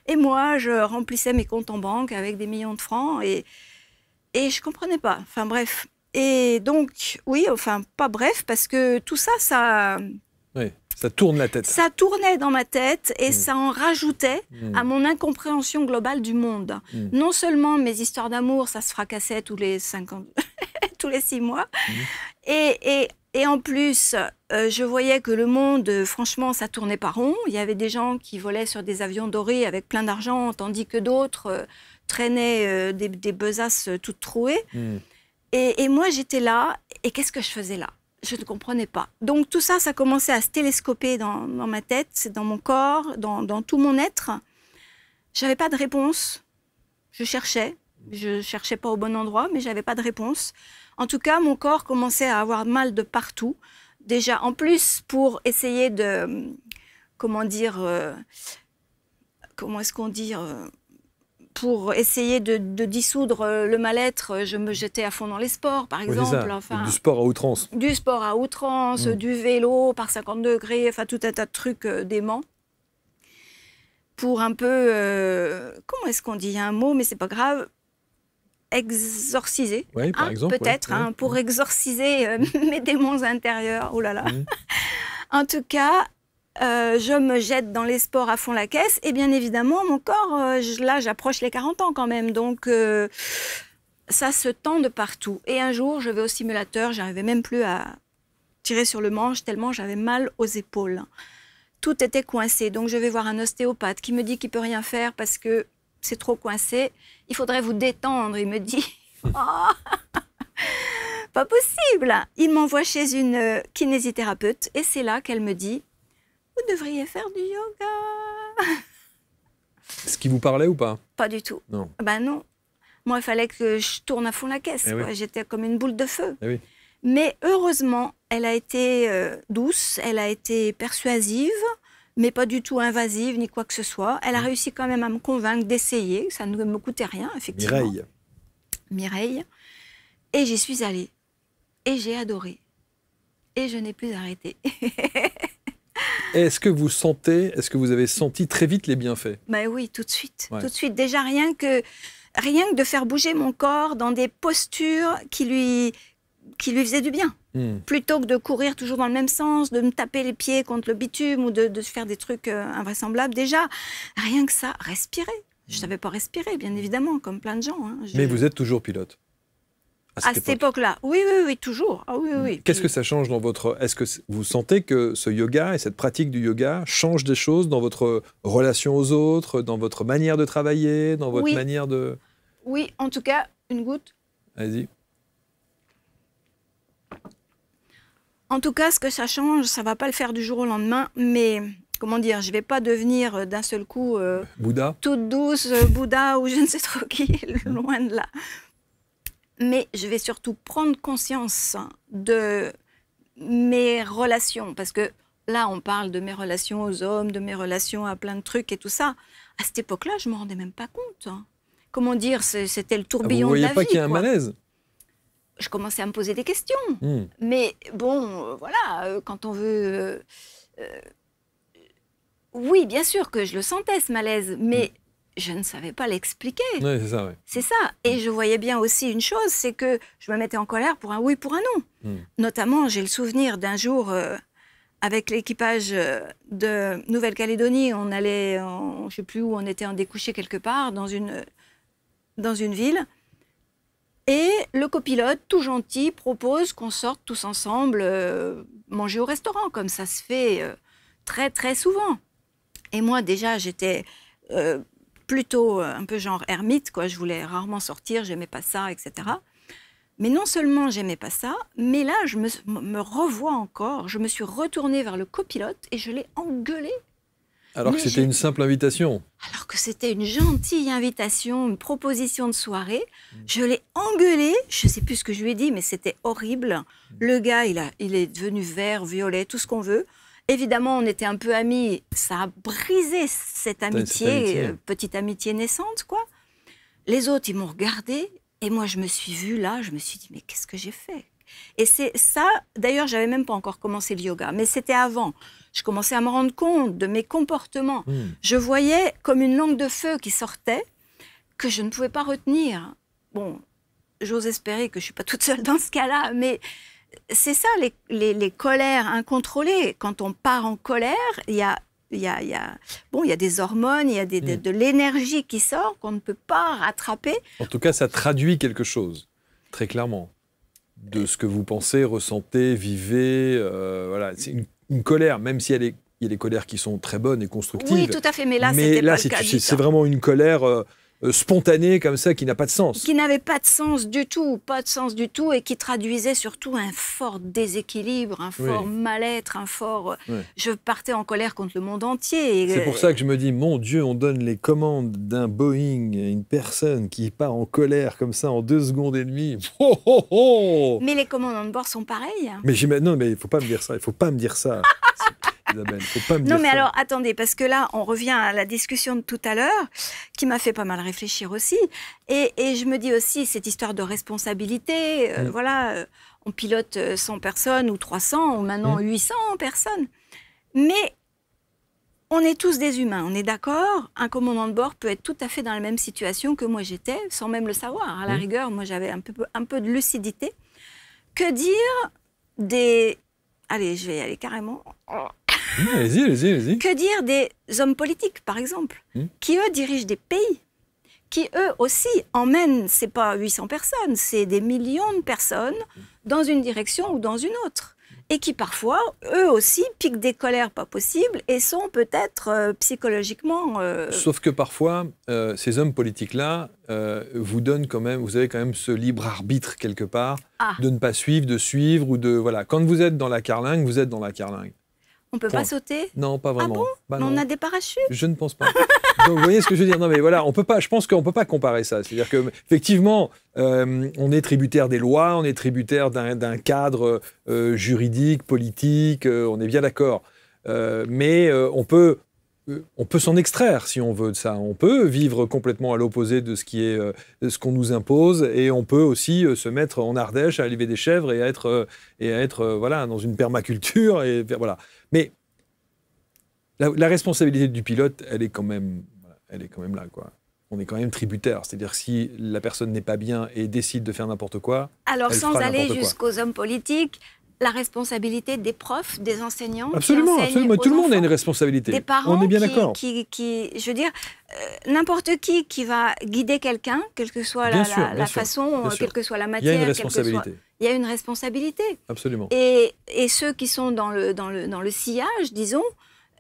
Et moi, je remplissais mes comptes en banque avec des millions de francs et je ne comprenais pas. Enfin bref. Et donc, oui, enfin, pas bref, parce que tout ça, Oui, ça tourne la tête. Ça tournait dans ma tête et ça en rajoutait à mon incompréhension globale du monde. Non seulement mes histoires d'amour, ça se fracassait tous les 6 mois, et en plus, je voyais que le monde, franchement, ça tournait pas rond. Il y avait des gens qui volaient sur des avions dorés avec plein d'argent, tandis que d'autres traînaient des besaces toutes trouées. Et moi, j'étais là, et qu'est-ce que je faisais là? Je ne comprenais pas. Donc tout ça, ça commençait à se télescoper dans ma tête, dans mon corps, dans tout mon être. Je n'avais pas de réponse. Je cherchais pas au bon endroit, mais je n'avais pas de réponse. En tout cas, mon corps commençait à avoir mal de partout. Déjà, en plus, pour essayer de... Comment dire... comment est-ce qu'on dit pour essayer de dissoudre le mal-être, je me jetais à fond dans les sports, par exemple. Enfin, du sport à outrance. Du sport à outrance, du vélo par 50 degrés, enfin tout un tas de trucs déments. Pour un peu, comment est-ce qu'on dit? Il y a un mot, mais c'est pas grave, exorciser. Oui, par exemple. Peut-être, pour exorciser mes démons intérieurs. Oh là là. En tout cas... je me jette dans les sports à fond la caisse et bien évidemment mon corps, là j'approche les 40 ans quand même, donc ça se tend de partout. Et un jour je vais au simulateur, j'arrivais même plus à tirer sur le manche tellement j'avais mal aux épaules. Tout était coincé, donc je vais voir un ostéopathe qui me dit qu'il ne peut rien faire parce que c'est trop coincé, il faudrait vous détendre, il me dit. Oh pas possible. Il m'envoie chez une kinésithérapeute et c'est là qu'elle me dit: vous devriez faire du yoga. Ce qui vous parlait ou pas? Pas du tout. Non. Ben non. Moi, il fallait que je tourne à fond la caisse. Oui. J'étais comme une boule de feu. Oui. Mais heureusement, elle a été douce, elle a été persuasive, mais pas du tout invasive ni quoi que ce soit. Elle a réussi quand même à me convaincre d'essayer. Ça ne me coûtait rien, effectivement. Mireille. Et j'y suis allée. Et j'ai adoré. Et je n'ai plus arrêté. Est-ce que vous avez senti très vite les bienfaits? Ben oui, tout de suite. Ouais. Tout de suite. Déjà, rien que de faire bouger mon corps dans des postures qui lui faisaient du bien. Plutôt que de courir toujours dans le même sens, de me taper les pieds contre le bitume ou de faire des trucs invraisemblables. Déjà, rien que ça, respirer. Je ne savais pas respirer, bien évidemment, comme plein de gens. Mais vous êtes toujours pilote? À cette époque-là, oui, toujours. Ah, oui. Qu'est-ce que ça change dans votre... Est-ce que vous sentez que ce yoga et cette pratique du yoga changent des choses dans votre relation aux autres, dans votre manière de travailler, dans votre manière de... Oui, en tout cas, une goutte. Allez-y. En tout cas, ce que ça change, ça ne va pas le faire du jour au lendemain, mais... Comment dire, je ne vais pas devenir d'un seul coup Bouddha, toute douce, Bouddha ou je ne sais trop qui, loin de là. Mais je vais surtout prendre conscience de mes relations, parce que là, on parle de mes relations aux hommes, de mes relations à plein de trucs et tout ça. À cette époque-là, je ne me rendais même pas compte. Comment dire, c'était le tourbillon de la vie. Vous ne voyez pas qu'il y a un malaise? Je commençais à me poser des questions. Mais bon, voilà, quand on veut... oui, bien sûr que je le sentais, ce malaise, mais je ne savais pas l'expliquer. Oui, c'est ça, oui. C'est ça. Et je voyais bien aussi une chose, c'est que je me mettais en colère pour un oui, pour un non. Notamment, j'ai le souvenir d'un jour, avec l'équipage de Nouvelle-Calédonie, on allait, je ne sais plus où, on était en découché quelque part, dans une ville. Et le copilote, tout gentil, propose qu'on sorte tous ensemble manger au restaurant, comme ça se fait très, très souvent. Et moi, déjà, j'étais plutôt un peu genre ermite, quoi. Je voulais rarement sortir, j'aimais pas ça, etc. Mais non seulement j'aimais pas ça, mais là, je me revois encore. Je me suis retournée vers le copilote et je l'ai engueulé. Alors que c'était une simple invitation. Alors que c'était une gentille invitation, une proposition de soirée. Je l'ai engueulé, je ne sais plus ce que je lui ai dit, mais c'était horrible. Le gars, il est devenu vert, violet, tout ce qu'on veut. Évidemment, on était un peu amis. Ça a brisé cette amitié, petite amitié naissante, quoi. Les autres, ils m'ont regardé. Et moi, je me suis vue là. Je me suis dit, mais qu'est-ce que j'ai fait? Et c'est ça, d'ailleurs, je n'avais même pas encore commencé le yoga. Mais c'était avant. Je commençais à me rendre compte de mes comportements. Je voyais comme une langue de feu qui sortait, que je ne pouvais pas retenir. Bon, j'ose espérer que je ne suis pas toute seule dans ce cas-là, mais... C'est ça, les colères incontrôlées. Quand on part en colère, il y a des hormones, il y a de l'énergie qui sort qu'on ne peut pas rattraper. En tout cas, ça traduit quelque chose, très clairement, de ce que vous pensez, ressentez, vivez. Voilà. C'est une colère, même si il y a des colères qui sont très bonnes et constructives. Oui, tout à fait, mais là, c'était pas le cas du tout. C'est vraiment une colère... spontanée comme ça, qui n'a pas de sens. Qui n'avait pas de sens du tout, et qui traduisait surtout un fort déséquilibre, un fort mal-être, un fort... Je partais en colère contre le monde entier. C'est pour ça que je me dis, mon Dieu, on donne les commandes d'un Boeing à une personne qui part en colère comme ça en 2 secondes et demie. Oh, oh, oh. Mais les commandants de bord sont pareils. Non, mais il ne faut pas me dire ça, il ne faut pas me dire ça. Isabelle, faut pas me dire non, mais ça. alors, attendez, parce que là, on revient à la discussion de tout à l'heure, qui m'a fait pas mal réfléchir aussi. Et je me dis aussi, cette histoire de responsabilité, voilà, on pilote 100 personnes ou 300, ou maintenant 800 personnes. Mais on est tous des humains, on est d'accord. Un commandant de bord peut être tout à fait dans la même situation que moi j'étais, sans même le savoir. À la rigueur, moi j'avais un peu de lucidité. Que dire des... Allez, je vais y aller carrément... Allez-y. Que dire des hommes politiques, par exemple, qui, eux, dirigent des pays, qui, eux aussi, emmènent, c'est pas 800 personnes, c'est des millions de personnes dans une direction ou dans une autre. Et qui, parfois, eux aussi, piquent des colères pas possibles et sont peut-être psychologiquement... Sauf que parfois, ces hommes politiques-là vous donnent quand même, vous avez quand même ce libre arbitre quelque part, de ne pas suivre, de suivre, ou de... Voilà. Quand vous êtes dans la carlingue, vous êtes dans la carlingue. On ne peut pas sauter? Non, pas vraiment. Ah bon? On a des parachutes? Je ne pense pas. Donc, vous voyez ce que je veux dire? Non, mais voilà, je pense qu'on ne peut pas comparer ça. C'est-à-dire qu'effectivement, on est tributaire des lois, on est tributaire d'un cadre juridique, politique, on est bien d'accord. Mais on peut s'en extraire si on veut de ça. On peut vivre complètement à l'opposé de ce qu'on nous impose, et on peut aussi se mettre en Ardèche à élever des chèvres et à être voilà, dans une permaculture. Et, voilà. Mais la responsabilité du pilote, elle est quand même là, quoi. On est quand même tributaire. C'est-à-dire que si la personne n'est pas bien et décide de faire n'importe quoi, alors, sans aller jusqu'aux hommes politiques, la responsabilité des profs, des enseignants. Absolument, absolument. Tout le monde a une responsabilité. Des parents. On est bien d'accord. Je veux dire, n'importe qui va guider quelqu'un, quelle que soit la façon, quelle que soit la matière. Il y a une responsabilité. Il y a une responsabilité. Absolument. Et ceux qui sont dans le sillage, disons,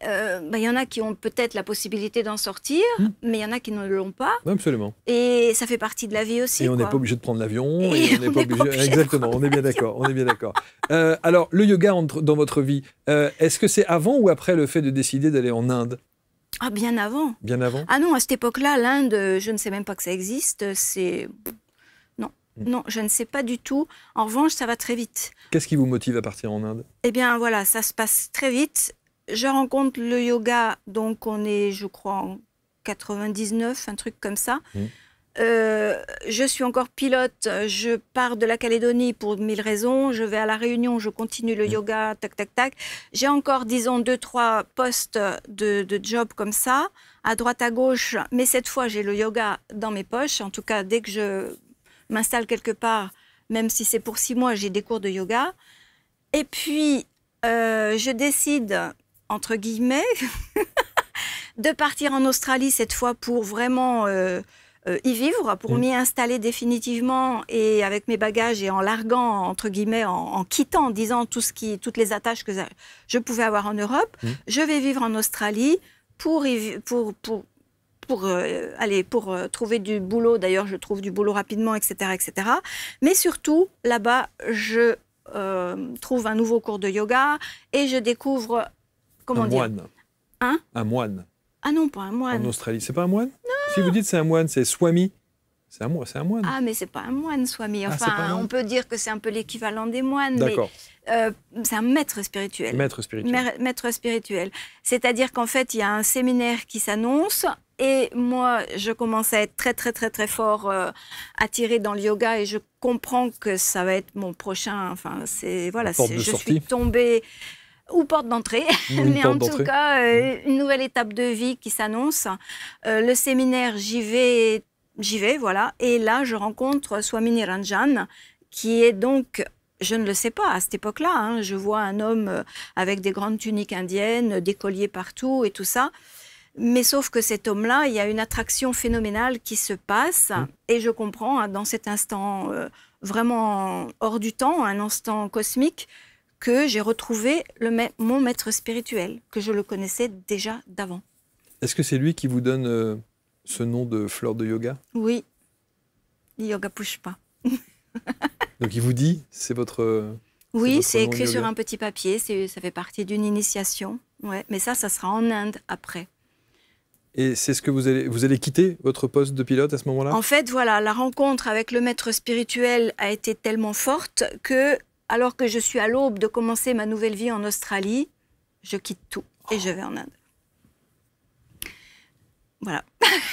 il y en a qui ont peut-être la possibilité d'en sortir, mais il y en a qui ne l'ont pas. Absolument. Et ça fait partie de la vie aussi. Et on n'est pas obligé de prendre l'avion. Exactement, on est bien d'accord. On est bien d'accord. Alors, le yoga entre dans votre vie, est-ce que c'est avant ou après le fait de décider d'aller en Inde? Ah, bien avant. Bien avant? Ah non, à cette époque-là, l'Inde, je ne sais même pas que ça existe. Non, je ne sais pas du tout. En revanche, ça va très vite. Qu'est-ce qui vous motive à partir en Inde? Eh bien, voilà, ça se passe très vite. Je rencontre le yoga, donc on est, je crois, en 99, un truc comme ça. Je suis encore pilote, je pars de la Calédonie pour 1000 raisons, je vais à La Réunion, je continue le yoga, tac, tac, tac. J'ai encore, disons, 2-3 postes de job comme ça, à droite, à gauche, mais cette fois, j'ai le yoga dans mes poches. En tout cas, dès que je m'installe quelque part, même si c'est pour 6 mois, j'ai des cours de yoga. Et puis, je décide, entre guillemets, de partir en Australie cette fois pour vraiment y vivre, pour m'y installer définitivement et avec mes bagages et en larguant, entre guillemets, en quittant, en disant toutes les attaches que je pouvais avoir en Europe. Je vais vivre en Australie pour trouver du boulot. D'ailleurs, je trouve du boulot rapidement, etc., etc. Mais surtout, là-bas, je trouve un nouveau cours de yoga et je découvre... Comment dire ? Moine. Hein ? Un moine. Ah non, pas un moine. En Australie, c'est pas un moine? Non. Si vous dites c'est un moine, c'est Swami. C'est un moine. Ah, mais c'est pas un moine, Swami. Enfin, on peut dire que c'est un peu l'équivalent des moines. D'accord. Mais c'est un maître spirituel. Maître spirituel. Maître spirituel. C'est-à-dire qu'en fait, il y a un séminaire qui s'annonce. Et moi, je commence à être très, très, très, très fort attirée dans le yoga. Et je comprends que ça va être mon prochain... Enfin, c'est... Voilà, je suis tombée... Ou porte d'entrée, mais en tout cas, une nouvelle étape de vie qui s'annonce. Le séminaire, j'y vais, voilà. Et là, je rencontre Swami Niranjan, qui est donc, je ne le sais pas, à cette époque-là, hein, je vois un homme avec des grandes tuniques indiennes, des colliers partout et tout ça. Mais sauf que cet homme-là, il y a une attraction phénoménale qui se passe. Et je comprends, hein, dans cet instant vraiment hors du temps, un instant cosmique, que j'ai retrouvé mon maître spirituel, que je le connaissais déjà d'avant. Est-ce que c'est lui qui vous donne ce nom de fleur de yoga? Oui, Yoga Pushpa. Donc il vous dit, c'est votre... Oui, c'est écrit sur un petit papier, ça fait partie d'une initiation. Ouais, mais ça sera en Inde après. Et c'est ce que vous allez quitter votre poste de pilote à ce moment-là? En fait, voilà, la rencontre avec le maître spirituel a été tellement forte que... Alors que je suis à l'aube de commencer ma nouvelle vie en Australie, je quitte tout et je vais en Inde. Voilà.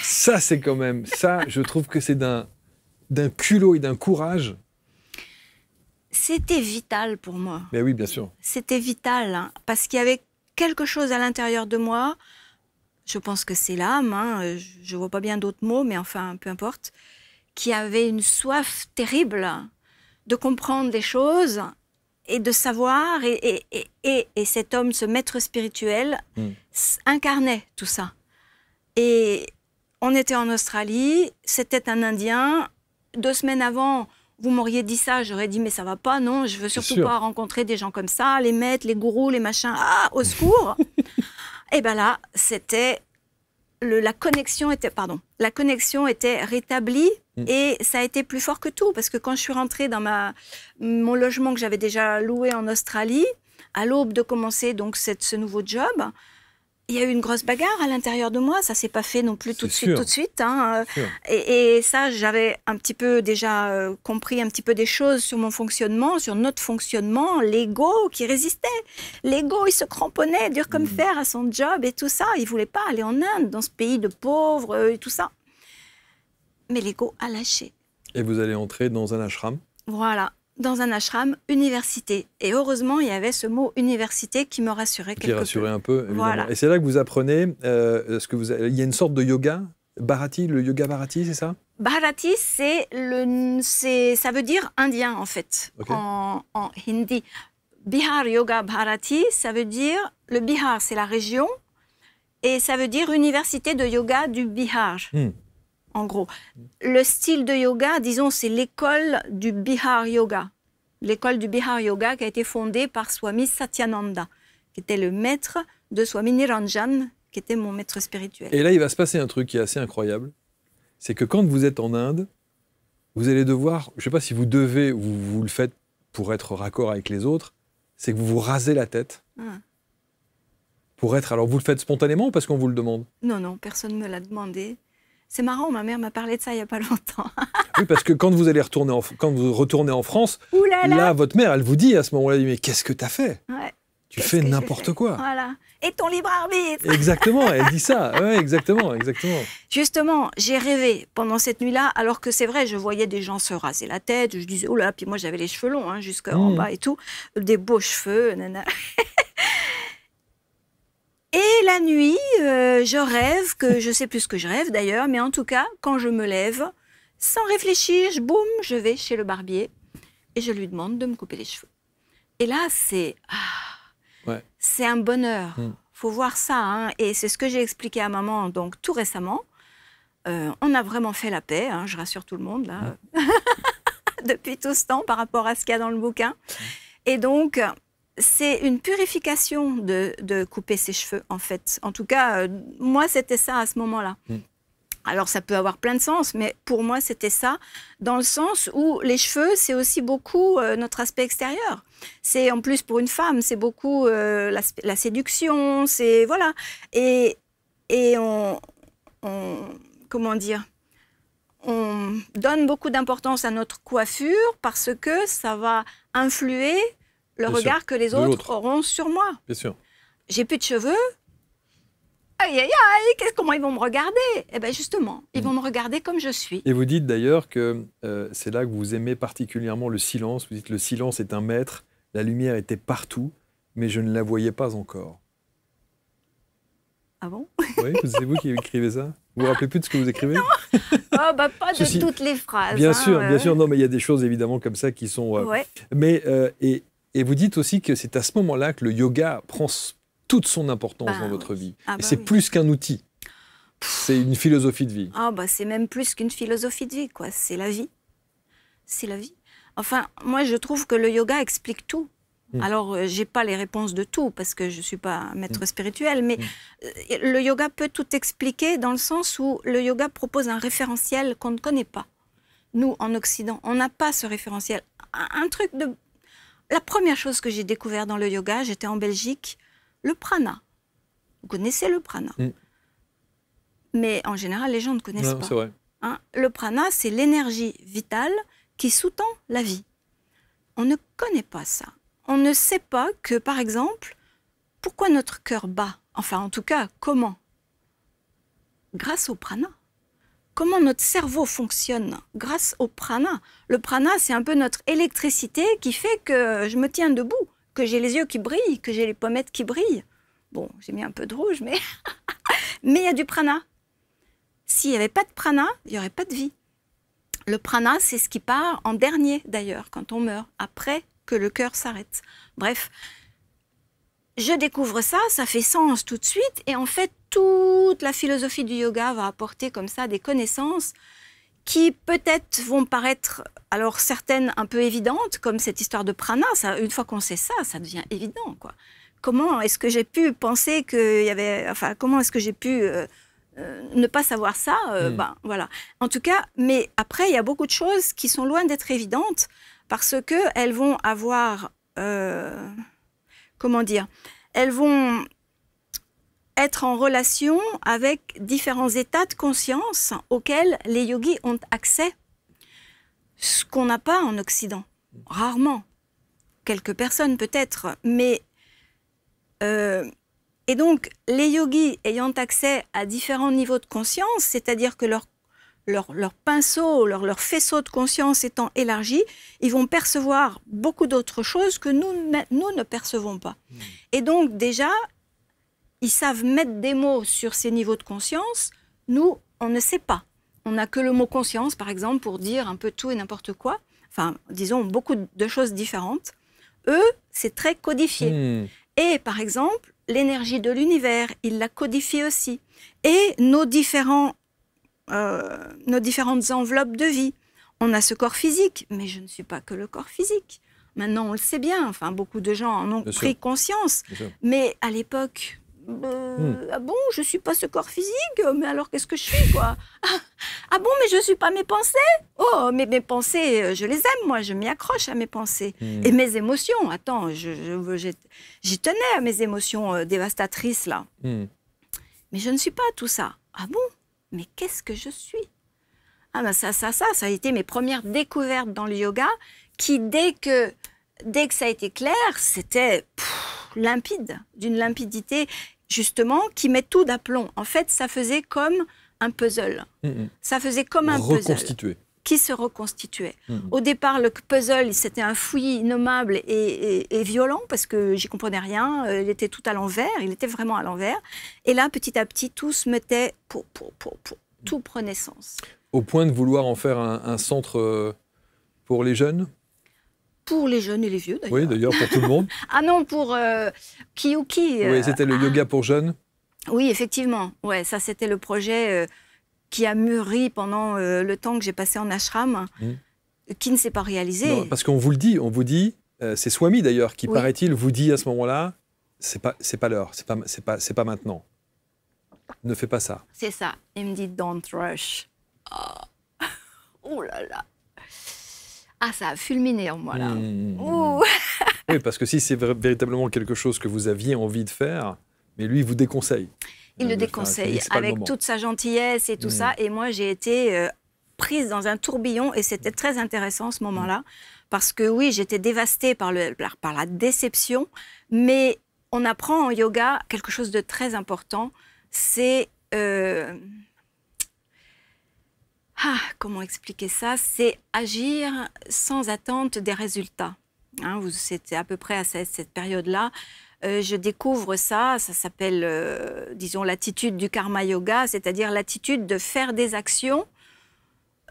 Ça, c'est quand même... Ça, je trouve que c'est d'un culot et d'un courage. C'était vital pour moi. Mais oui, bien sûr. C'était vital, hein, parce qu'il y avait quelque chose à l'intérieur de moi. Je pense que c'est l'âme, hein, je ne vois pas bien d'autres mots, mais enfin, peu importe, qui avait une soif terrible de comprendre des choses et de savoir. Et cet homme, ce maître spirituel, incarnait tout ça. Et on était en Australie, c'était un Indien. 2 semaines avant, vous m'auriez dit ça, j'aurais dit mais ça va pas, non, je veux surtout pas rencontrer des gens comme ça, les maîtres, les gourous, les machins, ah, au secours. Et bien là, c'était... La connexion était rétablie et ça a été plus fort que tout parce que quand je suis rentrée dans mon logement que j'avais déjà loué en Australie, à l'aube de commencer donc ce nouveau job, il y a eu une grosse bagarre à l'intérieur de moi. Ça s'est pas fait non plus tout de suite. Hein. Et ça, j'avais un petit peu déjà compris un petit peu des choses sur mon fonctionnement, sur notre fonctionnement, l'ego qui résistait. L'ego, il se cramponnait, dur comme fer à son job et tout ça. Il voulait pas aller en Inde, dans ce pays de pauvres et tout ça. Mais l'ego a lâché. Et vous allez entrer dans un ashram? Voilà. Dans un ashram, université. Et heureusement, il y avait ce mot université qui me rassurait quelque peu. Qui rassurait un peu, évidemment. Voilà. Et c'est là que vous apprenez, il y a une sorte de yoga, Bharati, le yoga Bharati, c'est ça? Bharati, ça veut dire indien, en fait, en hindi. Bihar Yoga Bharati, ça veut dire, le Bihar c'est la région, et ça veut dire Université de yoga du Bihar, en gros. Le style de yoga, disons, c'est l'école du Bihar Yoga. L'école du Bihar Yoga qui a été fondée par Swami Satyananda, qui était le maître de Swami Niranjan, qui était mon maître spirituel. Et là, il va se passer un truc qui est assez incroyable. C'est que quand vous êtes en Inde, vous allez devoir, je ne sais pas si vous devez ou vous le faites pour être raccord avec les autres, c'est que vous vous rasez la tête. Pour être... Alors, vous le faites spontanément ou parce qu'on vous le demande? Non, non, personne ne me l'a demandé. C'est marrant, ma mère m'a parlé de ça il n'y a pas longtemps. Oui, parce que quand vous allez quand vous retournez en France, là, votre mère, elle vous dit à ce moment-là, mais qu'est-ce que tu as fait? Tu fais n'importe quoi. Voilà. Et ton libre arbitre. Exactement, elle dit ça. Ouais, exactement, exactement. Justement, j'ai rêvé pendant cette nuit-là, alors que c'est vrai, je voyais des gens se raser la tête. Je disais, oh là, puis moi j'avais les cheveux longs, jusqu'en bas et tout, des beaux cheveux, nana. Et la nuit, je rêve, que je sais plus ce que je rêve d'ailleurs, mais en tout cas, quand je me lève, sans réfléchir, boum, je vais chez le barbier et je lui demande de me couper les cheveux. Et là, c'est un bonheur. Faut voir ça, et c'est ce que j'ai expliqué à maman donc tout récemment. On a vraiment fait la paix, je rassure tout le monde là, depuis tout ce temps par rapport à ce qu'il y a dans le bouquin. Et donc, c'est une purification de couper ses cheveux, en fait. En tout cas, moi, c'était ça à ce moment-là. Alors, ça peut avoir plein de sens, mais pour moi, c'était ça, dans le sens où les cheveux, c'est aussi beaucoup notre aspect extérieur. C'est, en plus, pour une femme, c'est beaucoup la séduction, c'est... Voilà. Et on comment dire, on donne beaucoup d'importance à notre coiffure parce que ça va influer le regard que les autres auront sur moi. Bien sûr. J'ai plus de cheveux. Aïe, aïe, aïe, comment ils vont me regarder? Eh bien, justement, ils vont me regarder comme je suis. Et vous dites d'ailleurs que c'est là que vous aimez particulièrement le silence. Vous dites le silence est un maître, la lumière était partout, mais je ne la voyais pas encore. Ah bon? Oui, c'est vous qui écrivez ça? Vous vous rappelez plus de ce que vous écrivez? Non. Oh, bah, pas de toutes les phrases. Bien sûr, bien sûr. Non, mais il y a des choses évidemment comme ça qui sont... Mais, et vous dites aussi que c'est à ce moment-là que le yoga prend toute son importance dans votre vie. Et c'est plus qu'un outil. C'est une philosophie de vie. Ah, bah, c'est même plus qu'une philosophie de vie, quoi. C'est la vie. C'est la vie. Enfin, moi, je trouve que le yoga explique tout. Alors, je n'ai pas les réponses de tout, parce que je ne suis pas un maître spirituel, mais le yoga peut tout expliquer dans le sens où le yoga propose un référentiel qu'on ne connaît pas. Nous, en Occident, on n'a pas ce référentiel. Un truc de... La première chose que j'ai découvert dans le yoga, j'étais en Belgique, le prana. Vous connaissez le prana? Mais en général, les gens ne connaissent pas. C'est vrai. Le prana, c'est l'énergie vitale qui sous-tend la vie. On ne connaît pas ça. On ne sait pas que, par exemple, pourquoi notre cœur bat. Enfin, en tout cas, comment? Grâce au prana. Comment notre cerveau fonctionne? Grâce au prana. Le prana, c'est un peu notre électricité qui fait que je me tiens debout, que j'ai les yeux qui brillent, que j'ai les pommettes qui brillent. Bon, j'ai mis un peu de rouge, mais mais il y a du prana. S'il n'y avait pas de prana, il n'y aurait pas de vie. Le prana, c'est ce qui part en dernier, d'ailleurs, quand on meurt, après que le cœur s'arrête. Bref, je découvre ça, ça fait sens tout de suite, et en fait, toute la philosophie du yoga va apporter comme ça des connaissances qui peut-être vont paraître, alors certaines un peu évidentes, comme cette histoire de prana. Ça, une fois qu'on sait ça, ça devient évident, quoi. Comment est-ce que j'ai pu penser qu'il y avait... Enfin, comment est-ce que j'ai pu ne pas savoir ça? Ben, voilà. En tout cas, mais après, il y a beaucoup de choses qui sont loin d'être évidentes, parce qu'elles vont avoir, comment dire, elles vont être en relation avec différents états de conscience auxquels les yogis ont accès, ce qu'on n'a pas en Occident, rarement. Quelques personnes peut-être, mais... et donc, les yogis ayant accès à différents niveaux de conscience, c'est-à-dire que leur pinceau, leur faisceau de conscience étant élargi, ils vont percevoir beaucoup d'autres choses que nous ne percevons pas. Et donc déjà, ils savent mettre des mots sur ces niveaux de conscience. Nous, on ne sait pas. On n'a que le mot conscience, par exemple, pour dire un peu tout et n'importe quoi. Enfin, disons, beaucoup de choses différentes. eux, c'est très codifié. Et par exemple, l'énergie de l'univers, il la codifie aussi. Et nos différentes enveloppes de vie. On a ce corps physique, mais je ne suis pas que le corps physique. Maintenant, on le sait bien. Enfin, beaucoup de gens en ont pris conscience. Mais à l'époque, ah bon, je ne suis pas ce corps physique, mais alors qu'est-ce que je suis, quoi? Ah bon, mais je ne suis pas mes pensées? Oh, mais mes pensées, je les aime, moi, je m'y accroche à mes pensées. Et mes émotions, attends, j'y tenais à mes émotions dévastatrices, là. Mais je ne suis pas tout ça. Ah bon? Mais qu'est-ce que je suis? Ah ben ça a été mes premières découvertes dans le yoga, qui, dès que ça a été clair, c'était limpide, d'une limpidité, justement, qui met tout d'aplomb. En fait, ça faisait comme un puzzle. Ça faisait comme un puzzle qui se reconstituait. Au départ, le puzzle, c'était un fouillis innommable et violent, parce que j'y comprenais rien. Il était tout à l'envers, il était vraiment à l'envers. Et là, petit à petit, tout se mettait, tout prenait sens. Au point de vouloir en faire un centre pour les jeunes? Pour les jeunes et les vieux, d'ailleurs. Oui, d'ailleurs, pour tout le monde. Ah non, pour Kiyuki. Oui, c'était le yoga pour jeunes. Oui, effectivement. Ouais, ça, c'était le projet qui a mûri pendant le temps que j'ai passé en ashram, qui ne s'est pas réalisé. Non, parce qu'on vous le dit, c'est Swami d'ailleurs qui, paraît-il, vous dit à ce moment-là, c'est pas l'heure, c'est pas maintenant. Ne fais pas ça. C'est ça. Il me dit, don't rush. Oh là là. Ah, ça a fulminé en moi, là. Oui, parce que si c'est véritablement quelque chose que vous aviez envie de faire, mais lui, il vous déconseille. Il le déconseille, avec toute sa gentillesse et tout ça. Et moi, j'ai été prise dans un tourbillon, et c'était très intéressant, ce moment-là, parce que oui, j'étais dévastée par la déception, mais on apprend en yoga quelque chose de très important, c'est... comment expliquer ça? C'est agir sans attente des résultats. Hein, c'était à peu près à cette période-là. Je découvre ça s'appelle, disons, l'attitude du karma yoga, c'est-à-dire l'attitude de faire des actions.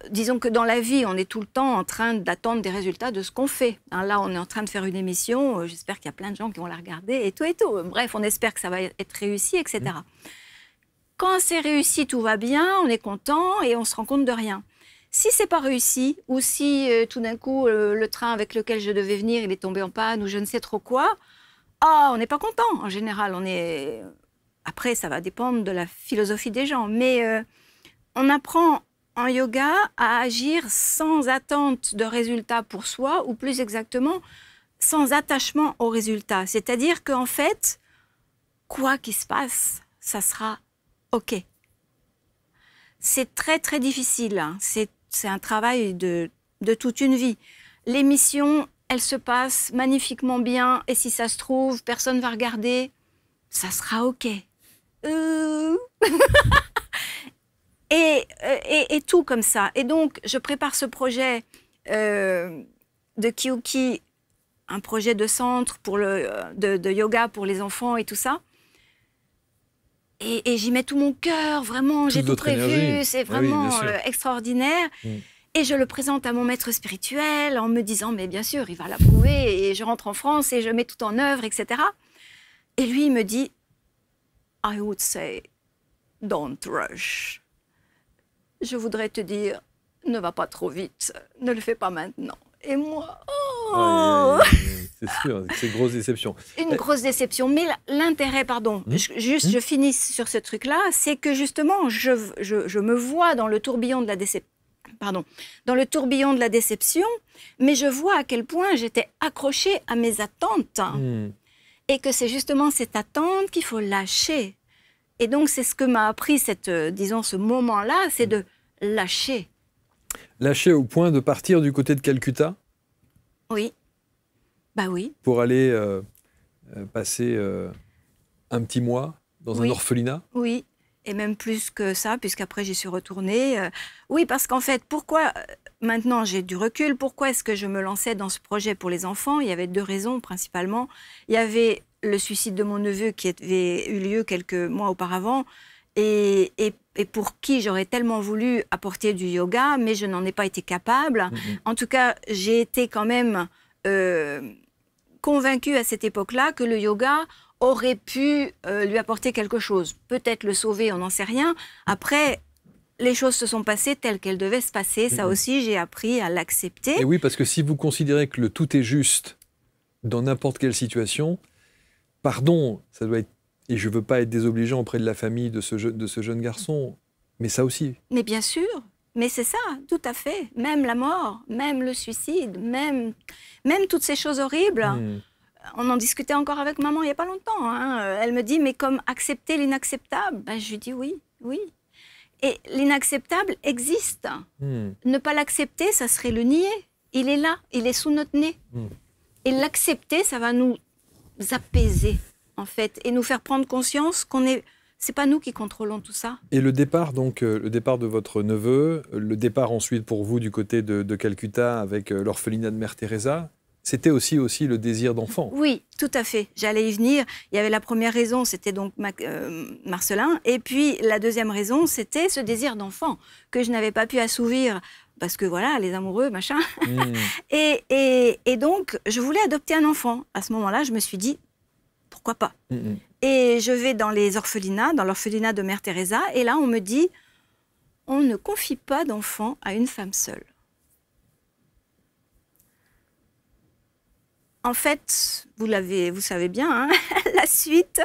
Disons que dans la vie, on est tout le temps en train d'attendre des résultats de ce qu'on fait. Hein, là, on est en train de faire une émission, j'espère qu'il y a plein de gens qui vont la regarder, et tout et tout. Bref, on espère que ça va être réussi, etc. Quand c'est réussi, tout va bien, on est content et on se rend compte de rien. Si c'est pas réussi, ou si tout d'un coup le train avec lequel je devais venir, il est tombé en panne, ou je ne sais trop quoi, on n'est pas content. En général, après, ça va dépendre de la philosophie des gens, mais on apprend en yoga à agir sans attente de résultat pour soi, ou plus exactement, sans attachement au résultat. C'est-à-dire qu'en fait, quoi qu'il se passe, ça sera OK. C'est très, très difficile. Hein. C'est un travail de toute une vie. L'émission, elle se passe magnifiquement bien. Et si ça se trouve, personne ne va regarder. Ça sera OK. Et tout comme ça. Et donc, je prépare ce projet de Kiyuki, un projet de centre de yoga pour les enfants et tout ça. Et j'y mets tout mon cœur, vraiment, j'ai tout prévu, c'est vraiment extraordinaire. Et je le présente à mon maître spirituel en me disant, mais bien sûr, il va l'approuver, et je rentre en France et je mets tout en œuvre, etc. Et lui, il me dit, I would say, don't rush. Je voudrais te dire, ne va pas trop vite, ne le fais pas maintenant. Et moi, c'est sûr, c'est une grosse déception. Une grosse déception. Mais l'intérêt, pardon, je finis sur ce truc-là, c'est que justement, je me vois dans le tourbillon de la déception. Dans le tourbillon de la déception, mais je vois à quel point j'étais accrochée à mes attentes. Et que c'est justement cette attente qu'il faut lâcher. Et donc, c'est ce que m'a appris disons, ce moment-là, c'est de lâcher. Lâcher au point de partir du côté de Calcutta? Oui. Bah oui. Pour aller passer un petit mois dans un orphelinat? Oui, et même plus que ça, puisqu'après j'y suis retournée. Oui, parce qu'en fait, pourquoi, maintenant j'ai du recul, pourquoi est-ce que je me lançais dans ce projet pour les enfants? Il y avait deux raisons principalement. Il y avait le suicide de mon neveu qui avait eu lieu quelques mois auparavant, et pour qui j'aurais tellement voulu apporter du yoga, mais je n'en ai pas été capable. En tout cas, j'ai été quand même convaincue à cette époque-là que le yoga aurait pu lui apporter quelque chose. Peut-être le sauver, on n'en sait rien. Après, les choses se sont passées telles qu'elles devaient se passer. Ça aussi, j'ai appris à l'accepter. Et oui, parce que si vous considérez que le tout est juste dans n'importe quelle situation, pardon, ça doit être... Et je ne veux pas être désobligeant auprès de la famille de ce jeune garçon, mais ça aussi. Mais bien sûr, mais c'est ça, tout à fait. Même la mort, même le suicide, même toutes ces choses horribles. On en discutait encore avec maman il n'y a pas longtemps. Hein. Elle me dit, mais comme accepter l'inacceptable? Ben, je lui dis oui, oui. Et l'inacceptable existe. Ne pas l'accepter, ça serait le nier. Il est là, il est sous notre nez. Et l'accepter, ça va nous apaiser, en fait, et nous faire prendre conscience qu'on est... C'est pas nous qui contrôlons tout ça. Et le départ, donc, le départ de votre neveu, le départ ensuite pour vous du côté de Calcutta avec l'orphelinat de Mère Teresa, c'était aussi le désir d'enfant. Oui, tout à fait. J'allais y venir. Il y avait la première raison, c'était donc Marcelin. Et puis la deuxième raison, c'était ce désir d'enfant que je n'avais pas pu assouvir parce que voilà, les amoureux, machin. Et donc, je voulais adopter un enfant. À ce moment-là, je me suis dit, pourquoi pas? Et je vais dans les orphelinats, dans l'orphelinat de Mère Teresa, et là, on me dit, on ne confie pas d'enfant à une femme seule. En fait, vous savez bien, hein, la suite,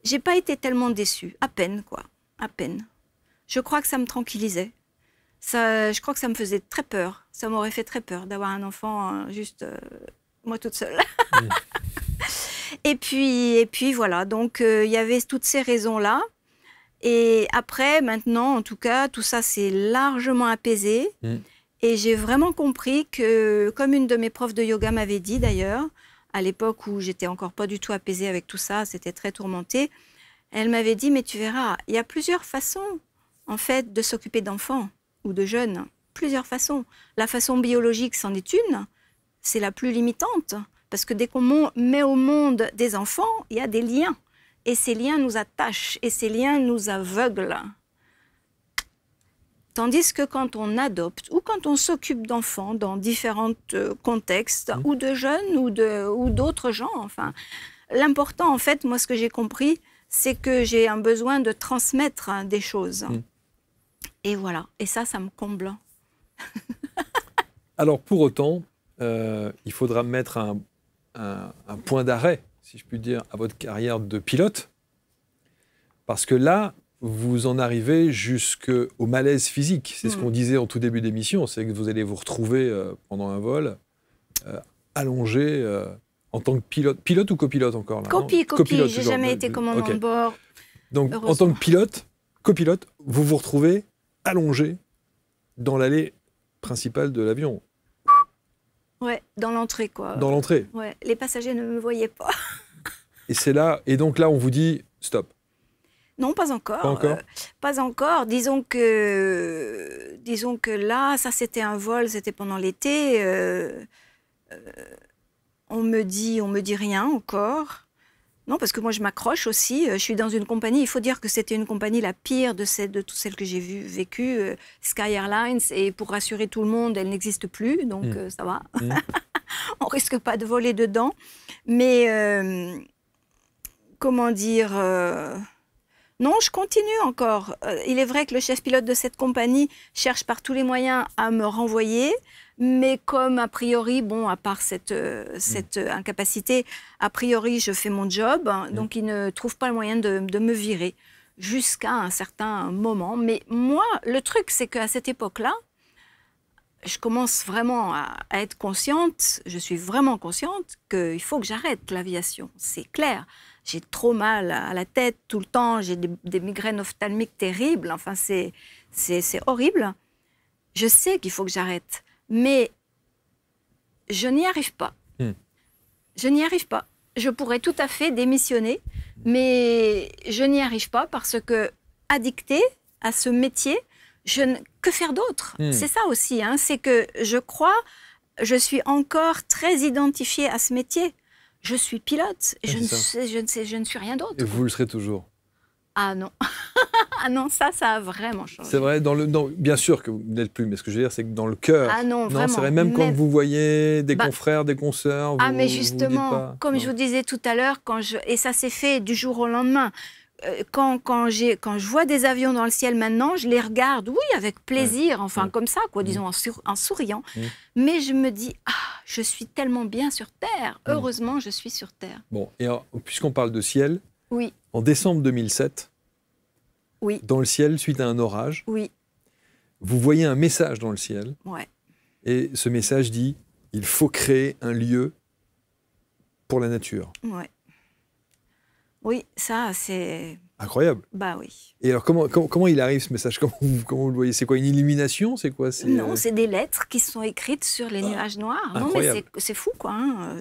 j'ai pas été tellement déçue, à peine quoi, à peine. Je crois que ça me tranquillisait. Je crois que ça me faisait très peur. Ça m'aurait fait très peur d'avoir un enfant juste moi toute seule. Et puis voilà, donc il y avait toutes ces raisons-là. Et après, maintenant, en tout cas, tout ça s'est largement apaisé. Et j'ai vraiment compris que, comme une de mes profs de yoga m'avait dit d'ailleurs, à l'époque où j'étais encore pas du tout apaisée avec tout ça, c'était très tourmenté, elle m'avait dit, mais tu verras, il y a plusieurs façons, en fait, de s'occuper d'enfants ou de jeunes. Plusieurs façons. La façon biologique, c'en est une. C'est la plus limitante. Parce que dès qu'on met au monde des enfants, il y a des liens. Et ces liens nous attachent. Et ces liens nous aveuglent. Tandis que quand on adopte ou quand on s'occupe d'enfants dans différents contextes, ou de jeunes ou d'autres gens, enfin, l'important, en fait, moi, ce que j'ai compris, c'est que j'ai un besoin de transmettre des choses. Et voilà. Et ça me comble. Alors, pour autant, il faudra mettre un point d'arrêt, si je puis dire, à votre carrière de pilote. Parce que là, vous en arrivez jusqu'au malaise physique. C'est ce qu'on disait en tout début d'émission, c'est que vous allez vous retrouver pendant un vol allongé en tant que pilote. Pilote ou copilote encore là? Copilote, j'ai jamais été commandant de bord. Donc en tant que pilote, copilote, vous vous retrouvez allongé dans l'allée principale de l'avion. Ouais, dans l'entrée quoi. Dans l'entrée. Ouais, les passagers ne me voyaient pas. Et c'est là, et donc là on vous dit stop. Non, pas encore. Pas encore. Pas encore. Disons que là, ça c'était un vol, c'était pendant l'été. On me dit rien encore. Non, parce que moi je m'accroche aussi. Je suis dans une compagnie. Il faut dire que c'était une compagnie la pire de toutes celles que j'ai vécues, Sky Airlines. Et pour rassurer tout le monde, elle n'existe plus, donc ça va. On risque pas de voler dedans. Mais comment dire non, je continue encore. Il est vrai que le chef pilote de cette compagnie cherche par tous les moyens à me renvoyer. Mais comme a priori, bon, à part cette incapacité, a priori, je fais mon job, donc il ne trouve pas le moyen de me virer jusqu'à un certain moment. Mais moi, le truc, c'est qu'à cette époque-là, je commence vraiment à être consciente, je suis vraiment consciente qu'il faut que j'arrête l'aviation, c'est clair. J'ai trop mal à la tête tout le temps, j'ai des migraines ophtalmiques terribles, enfin c'est horrible. Je sais qu'il faut que j'arrête. Mais je n'y arrive pas. Je n'y arrive pas. Je pourrais tout à fait démissionner, mais je n'y arrive pas parce que, addictée à ce métier, que faire d'autre? C'est ça aussi, hein, c'est que je crois, je suis encore très identifiée à ce métier. Je suis pilote, je ne suis rien d'autre. Et vous le serez toujours? Ah non. Ah non, ça a vraiment changé. C'est vrai, bien sûr que vous n'êtes plus, mais ce que je veux dire, c'est que dans le cœur. Ah non, vraiment. C'est vrai, même quand vous voyez des confrères, des consoeurs. Mais justement, vous pas, comme je vous disais tout à l'heure, et ça s'est fait du jour au lendemain. Quand je vois des avions dans le ciel maintenant, je les regarde, oui, avec plaisir, comme ça, quoi, disons, en souriant. Mais je me dis, je suis tellement bien sur Terre. Heureusement, je suis sur Terre. Bon, et puisqu'on parle de ciel, oui. En décembre 2007, oui. Dans le ciel, suite à un orage, oui. Vous voyez un message dans le ciel. Ouais. Et ce message dit, il faut créer un lieu pour la nature. Ouais. Oui, ça, c'est... Incroyable. Bah oui. Et alors, comment il arrive, ce message? Comment vous le voyez? C'est quoi, une illumination? C'est quoi? Non, c'est des lettres qui sont écrites sur les nuages noirs. Incroyable. Non, mais c'est fou, quoi. Hein.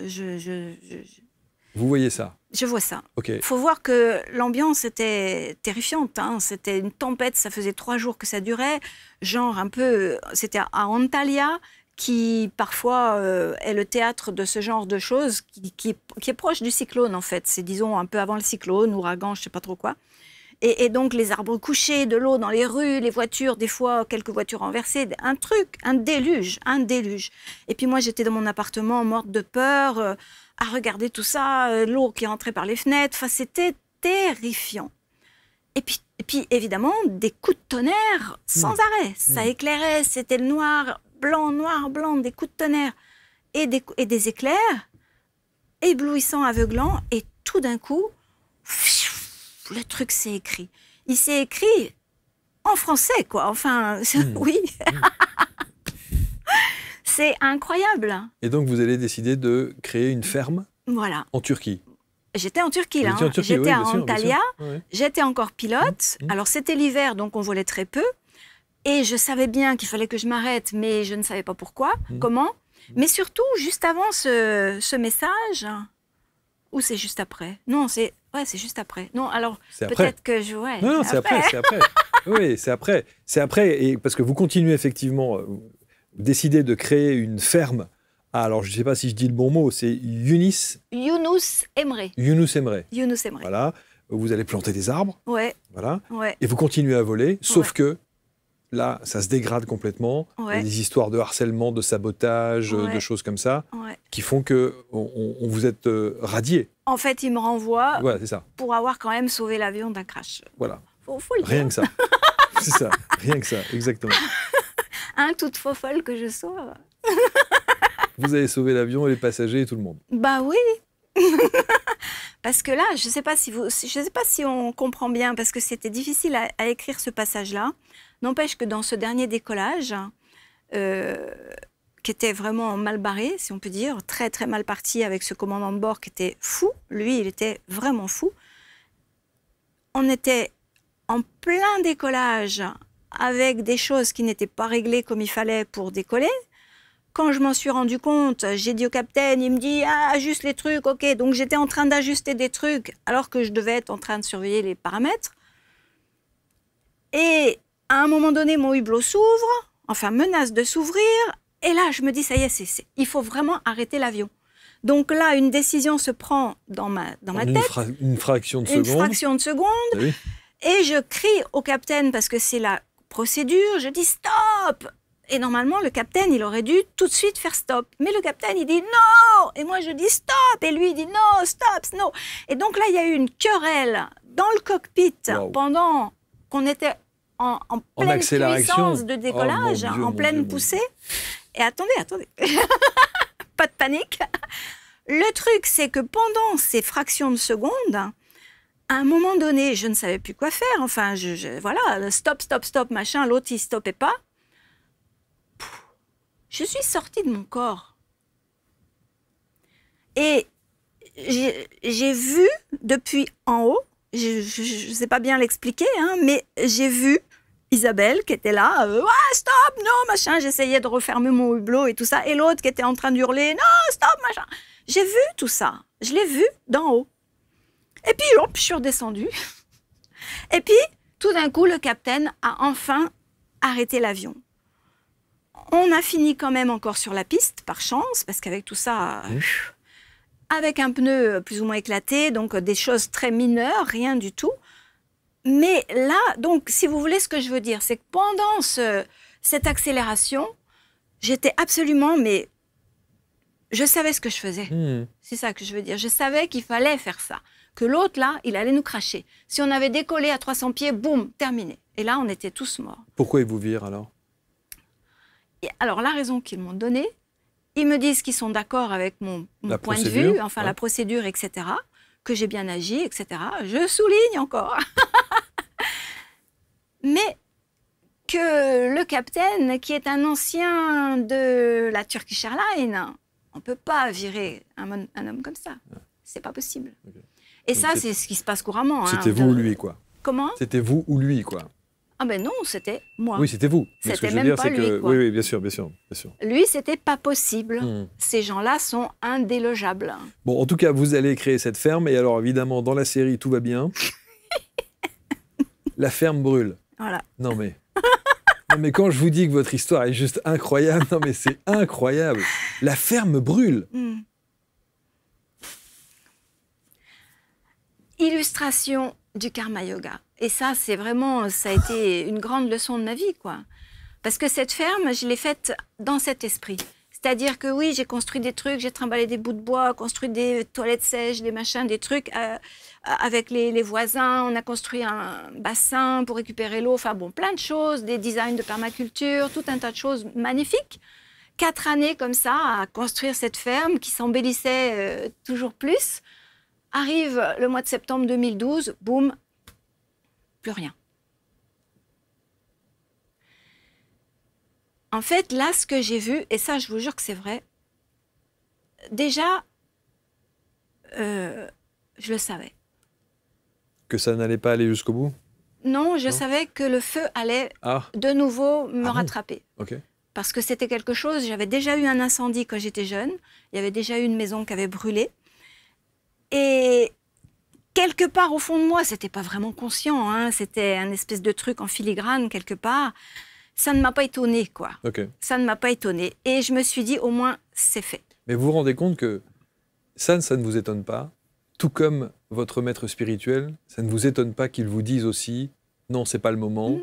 Vous voyez ça? Je vois ça. Okay. Il faut voir que l'ambiance était terrifiante. Hein. C'était une tempête, ça faisait 3 jours que ça durait. Genre un peu... C'était à Antalya, qui parfois est le théâtre de ce genre de choses, qui est proche du cyclone en fait. C'est disons un peu avant le cyclone, ouragan, je ne sais pas trop quoi. Et donc les arbres couchés, de l'eau dans les rues, les voitures, des fois quelques voitures renversées, un déluge. Et puis moi j'étais dans mon appartement morte de peur, à regarder tout ça, l'eau qui entrait par les fenêtres, enfin c'était terrifiant. Et puis évidemment des coups de tonnerre sans arrêt, ça éclairait, c'était le noir, blanc, des coups de tonnerre et des éclairs éblouissants, aveuglants, et tout d'un coup, le truc s'est écrit. Il s'est écrit en français, quoi. Enfin, oui. C'est incroyable. Et donc, vous allez décider de créer une ferme en Turquie. J'étais en Turquie, là. J'étais à Antalya. J'étais encore pilote. Alors, c'était l'hiver, donc on volait très peu. Et je savais bien qu'il fallait que je m'arrête, mais je ne savais pas pourquoi, comment. Mais surtout, juste avant ce message, ou c'est juste après? Non, c'est juste après. Non, alors peut-être que je... Ouais, non, c'est après. Oui, c'est après. C'est après, et parce que vous continuez effectivement, vous décidez de créer une ferme. Alors, je ne sais pas si je dis le bon mot, c'est Younous Emre. Younous Emre. Younous Emre. Voilà. Vous allez planter des arbres. Ouais. Voilà. Ouais. Et vous continuez à voler, sauf que là, ça se dégrade complètement. Il y a des histoires de harcèlement, de sabotage, de choses comme ça, qui font que on vous êtes radié. En fait, il me renvoie c'est ça. Pour avoir quand même sauvé l'avion d'un crash. Voilà. Faut le dire. Rien que ça. C'est ça. Rien que ça, exactement. Toute faux folle que je sois. Vous avez sauvé l'avion et les passagers et tout le monde. Bah oui. Parce que là, je ne sais pas si on comprend bien, parce que c'était difficile à écrire ce passage-là. N'empêche que dans ce dernier décollage, qui était vraiment mal barré, si on peut dire, très très mal parti, avec ce commandant de bord qui était fou, lui il était vraiment fou. On était en plein décollage avec des choses qui n'étaient pas réglées comme il fallait pour décoller. Quand je m'en suis rendu compte, j'ai dit au capitaine, il me dit « ajuste les trucs, ok ». Donc j'étais en train d'ajuster des trucs alors que je devais être en train de surveiller les paramètres. Et à un moment donné, mon hublot s'ouvre, enfin menace de s'ouvrir, et là je me dis « ça y est, il faut vraiment arrêter l'avion ». Donc là, une décision se prend dans ma tête. Une fraction de seconde. Une fraction de seconde. Oui. Et je crie au capitaine, parce que c'est la procédure, je dis « stop ». Et normalement, le capitaine, il aurait dû tout de suite faire stop. Mais le capitaine, il dit non. Et moi, je dis stop. Et lui, il dit non, stop, no. Et donc là, il y a eu une querelle dans le cockpit pendant qu'on était en pleine puissance de décollage, en pleine poussée. Et attendez. Pas de panique. Le truc, c'est que pendant ces fractions de secondes, à un moment donné, je ne savais plus quoi faire. Enfin, voilà, stop, machin. L'autre, il stoppait pas. Je suis sortie de mon corps. Et j'ai vu depuis en haut, je ne sais pas bien l'expliquer, hein, mais j'ai vu Isabelle qui était là, stop, non, machin, j'essayais de refermer mon hublot et tout ça, et l'autre qui était en train d'hurler, non, stop, machin. J'ai vu tout ça, je l'ai vu d'en haut. Et puis, hop, je suis redescendue. Et puis, tout d'un coup, le capitaine a enfin arrêté l'avion. On a fini quand même encore sur la piste, par chance, parce qu'avec tout ça, avec un pneu plus ou moins éclaté, donc des choses très mineures, rien du tout. Mais là, donc, si vous voulez, ce que je veux dire, c'est que pendant cette accélération, j'étais absolument, mais je savais ce que je faisais. C'est ça que je veux dire. Je savais qu'il fallait faire ça. Que l'autre, là, il allait nous cracher. Si on avait décollé à 300 pieds, boum, terminé. Et là, on était tous morts. Pourquoi ils vous virent alors? Et alors, la raison qu'ils m'ont donnée, ils me disent qu'ils sont d'accord avec mon point de vue, enfin la procédure, etc., que j'ai bien agi, etc. Je souligne encore. Mais que le capitaine, qui est un ancien de la Turkish Airlines, on ne peut pas virer un homme comme ça. C'est pas possible. Okay. Et donc ça, c'est ce qui se passe couramment. C'était vous ou lui, quoi. Comment? C'était vous ou lui, quoi. Ah ben non, c'était moi. Oui, c'était vous. C'était même pas lui, quoi. Oui, bien sûr, bien sûr. Lui, c'était pas possible. Ces gens-là sont indélogeables. Bon, en tout cas, vous allez créer cette ferme. Et alors, évidemment, dans la série, tout va bien. La ferme brûle. Voilà. Non, mais quand je vous dis que votre histoire est juste incroyable, non, mais c'est incroyable. La ferme brûle. Illustration du karma yoga. Et ça, c'est vraiment, ça a été une grande leçon de ma vie, quoi. Parce que cette ferme, je l'ai faite dans cet esprit. C'est-à-dire que oui, j'ai construit des trucs, j'ai trimballé des bouts de bois, construit des toilettes sèches, des machins, des trucs avec les voisins. On a construit un bassin pour récupérer l'eau. Enfin bon, plein de choses, des designs de permaculture, tout un tas de choses magnifiques. 4 années comme ça à construire cette ferme qui s'embellissait toujours plus. Arrive le mois de septembre 2012, boum, plus rien. En fait, là, ce que j'ai vu, et ça, je vous jure que c'est vrai, déjà, je le savais. Que ça n'allait pas aller jusqu'au bout? Non, je savais que le feu allait de nouveau me rattraper. Okay. Parce que c'était quelque chose, j'avais déjà eu un incendie quand j'étais jeune, il y avait déjà eu une maison qui avait brûlé. Et quelque part au fond de moi, c'était pas vraiment conscient, hein, c'était un espèce de truc en filigrane quelque part. Ça ne m'a pas étonnée, quoi. Okay. Ça ne m'a pas étonnée. Et je me suis dit, au moins, c'est fait. Mais vous vous rendez compte que ça ne vous étonne pas, tout comme votre maître spirituel, ça ne vous étonne pas qu'il vous dise aussi, non, c'est pas le moment,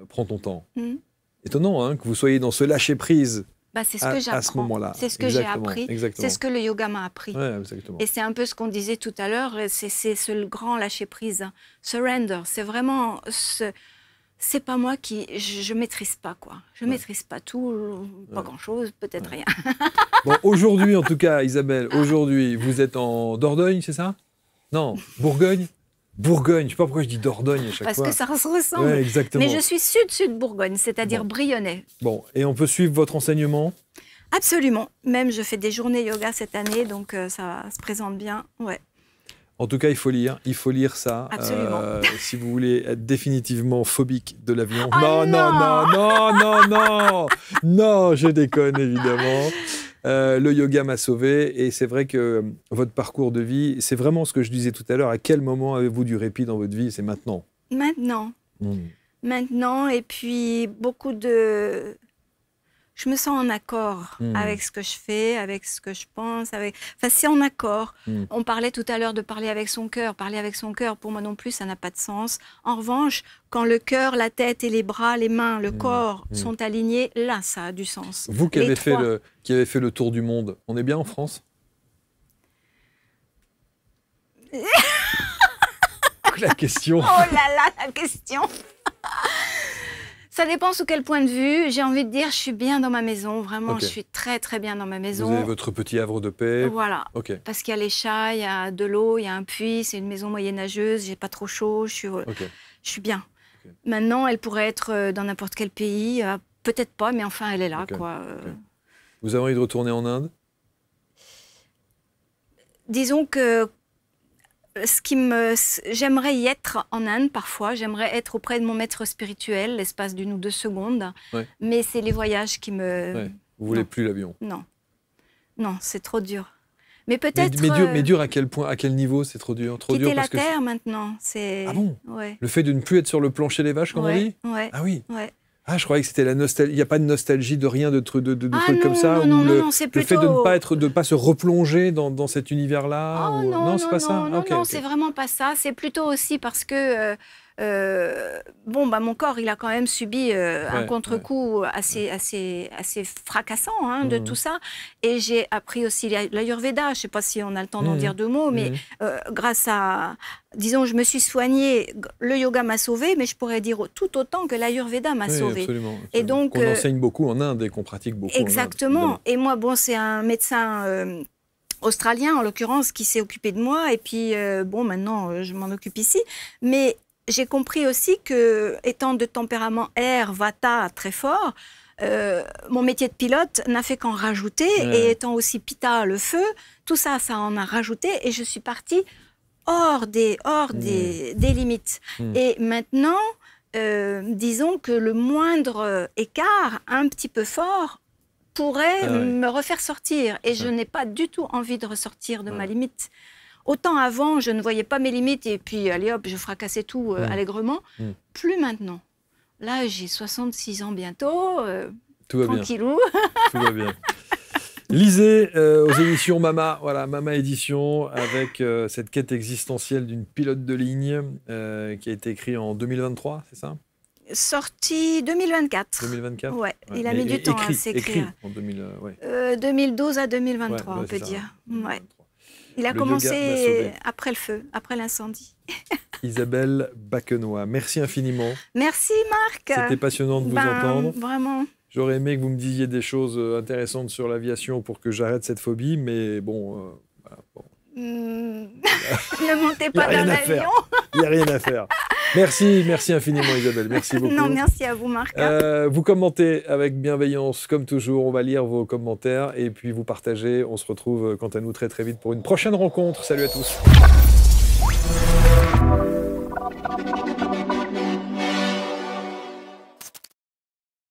prends ton temps. Étonnant, hein, que vous soyez dans ce lâcher-prise. Bah, c'est ce que j'apprends. À ce moment-là. C'est ce que j'ai appris. C'est ce que le yoga m'a appris. Ouais, exactement. Et c'est un peu ce qu'on disait tout à l'heure, c'est ce grand lâcher-prise. Surrender, c'est vraiment... C'est pas moi qui... Je maîtrise pas, quoi. Je maîtrise pas tout, pas grand-chose, peut-être rien. Bon, aujourd'hui, en tout cas, Isabelle, aujourd'hui, vous êtes en Dordogne, c'est ça? Non, Bourgogne? Bourgogne, je sais pas pourquoi je dis Dordogne à chaque fois. Parce que ça se ressemble. Ouais, exactement. Mais je suis sud Bourgogne, c'est-à-dire Brionnais. Bon, et on peut suivre votre enseignement? Absolument. Même je fais des journées yoga cette année, donc ça se présente bien. Ouais. En tout cas, il faut lire ça. Absolument. Si vous voulez être définitivement phobique de l'avion. Oh Non, je déconne évidemment. Le yoga m'a sauvé et c'est vrai que votre parcours de vie, c'est vraiment ce que je disais tout à l'heure. À quel moment avez-vous du répit dans votre vie? C'est maintenant. Maintenant. Maintenant, et puis beaucoup de... Je me sens en accord avec ce que je fais, avec ce que je pense. Enfin, c'est en accord. On parlait tout à l'heure de parler avec son cœur. Parler avec son cœur, pour moi non plus, ça n'a pas de sens. En revanche, quand le cœur, la tête et les bras, les mains, le corps sont alignés, là, ça a du sens. Vous qui avez fait le tour du monde, on est bien en France? La question. Oh là là, la question. Ça dépend sous quel point de vue. J'ai envie de dire, je suis bien dans ma maison. Vraiment, je suis très, très bien dans ma maison. Vous avez votre petit havre de paix. Voilà. Parce qu'il y a les chats, il y a de l'eau, il y a un puits. C'est une maison moyenâgeuse. J'ai pas trop chaud. Je suis bien. Maintenant, elle pourrait être dans n'importe quel pays. Peut-être pas, mais enfin, elle est là, quoi. Vous avez envie de retourner en Inde? Disons que j'aimerais y être en Inde parfois, j'aimerais être auprès de mon maître spirituel l'espace d'1 ou 2 secondes, mais c'est les voyages qui me... Vous voulez plus l'avion? Non, c'est trop dur. Mais peut-être... Mais dur à quel point, à quel niveau c'est trop dur? Quitter la terre maintenant, c'est... Ah bon? Le fait de ne plus être sur le plancher des vaches, comme on dit? Ouais. Ah oui. Ah, je croyais que c'était la nostalgie. Il n'y a pas de nostalgie de rien, de trucs comme ça. Non, c'est plutôt... Le fait de ne pas se replonger dans cet univers-là. Non, c'est pas ça. Non, c'est vraiment pas ça. C'est plutôt aussi parce que mon corps, il a quand même subi un contre-coup assez fracassant de tout ça. Et j'ai appris aussi l'Ayurveda. Je ne sais pas si on a le temps d'en dire deux mots, mais grâce à... Disons, je me suis soignée, le yoga m'a sauvée, mais je pourrais dire tout autant que l'Ayurveda m'a sauvée. Absolument. Et donc, on enseigne beaucoup en Inde et qu'on pratique beaucoup exactement. en Inde. Et moi, c'est un médecin... australien, en l'occurrence, qui s'est occupé de moi. Et puis, maintenant, je m'en occupe ici. Mais j'ai compris aussi que, étant de tempérament air, vata très fort, mon métier de pilote n'a fait qu'en rajouter. Et étant aussi pitta, le feu, tout ça, ça en a rajouté. Et je suis partie hors des limites. Et maintenant, disons que le moindre écart, un petit peu fort, pourrait me refaire sortir. Et je n'ai pas du tout envie de ressortir de ma limite. Autant avant, je ne voyais pas mes limites et puis, allez hop, je fracassais tout allègrement. Plus maintenant. Là, j'ai 66 ans bientôt. Tout va tranquillou. Bien. Tout va bien. Lisez aux éditions Mama, voilà, Mama Édition, avec cette quête existentielle d'une pilote de ligne qui a été écrite en 2023, c'est ça? Sorti 2024. 2024. Ouais, il a mis du temps à s'écrire. En 2012 à 2023, on peut dire. Ouais. Il a commencé après le feu, après l'incendie. Isabelle Baquenois, merci infiniment. Merci Marc. C'était passionnant de vous entendre. Vraiment. J'aurais aimé que vous me disiez des choses intéressantes sur l'aviation pour que j'arrête cette phobie, mais bon... Ne montez pas dans l'avion. Il n'y a rien à faire. Merci infiniment Isabelle, merci beaucoup. Non, merci à vous Marc. Vous commentez avec bienveillance comme toujours, on va lire vos commentaires et puis vous partagez. On se retrouve quant à nous très vite pour une prochaine rencontre. Salut à tous.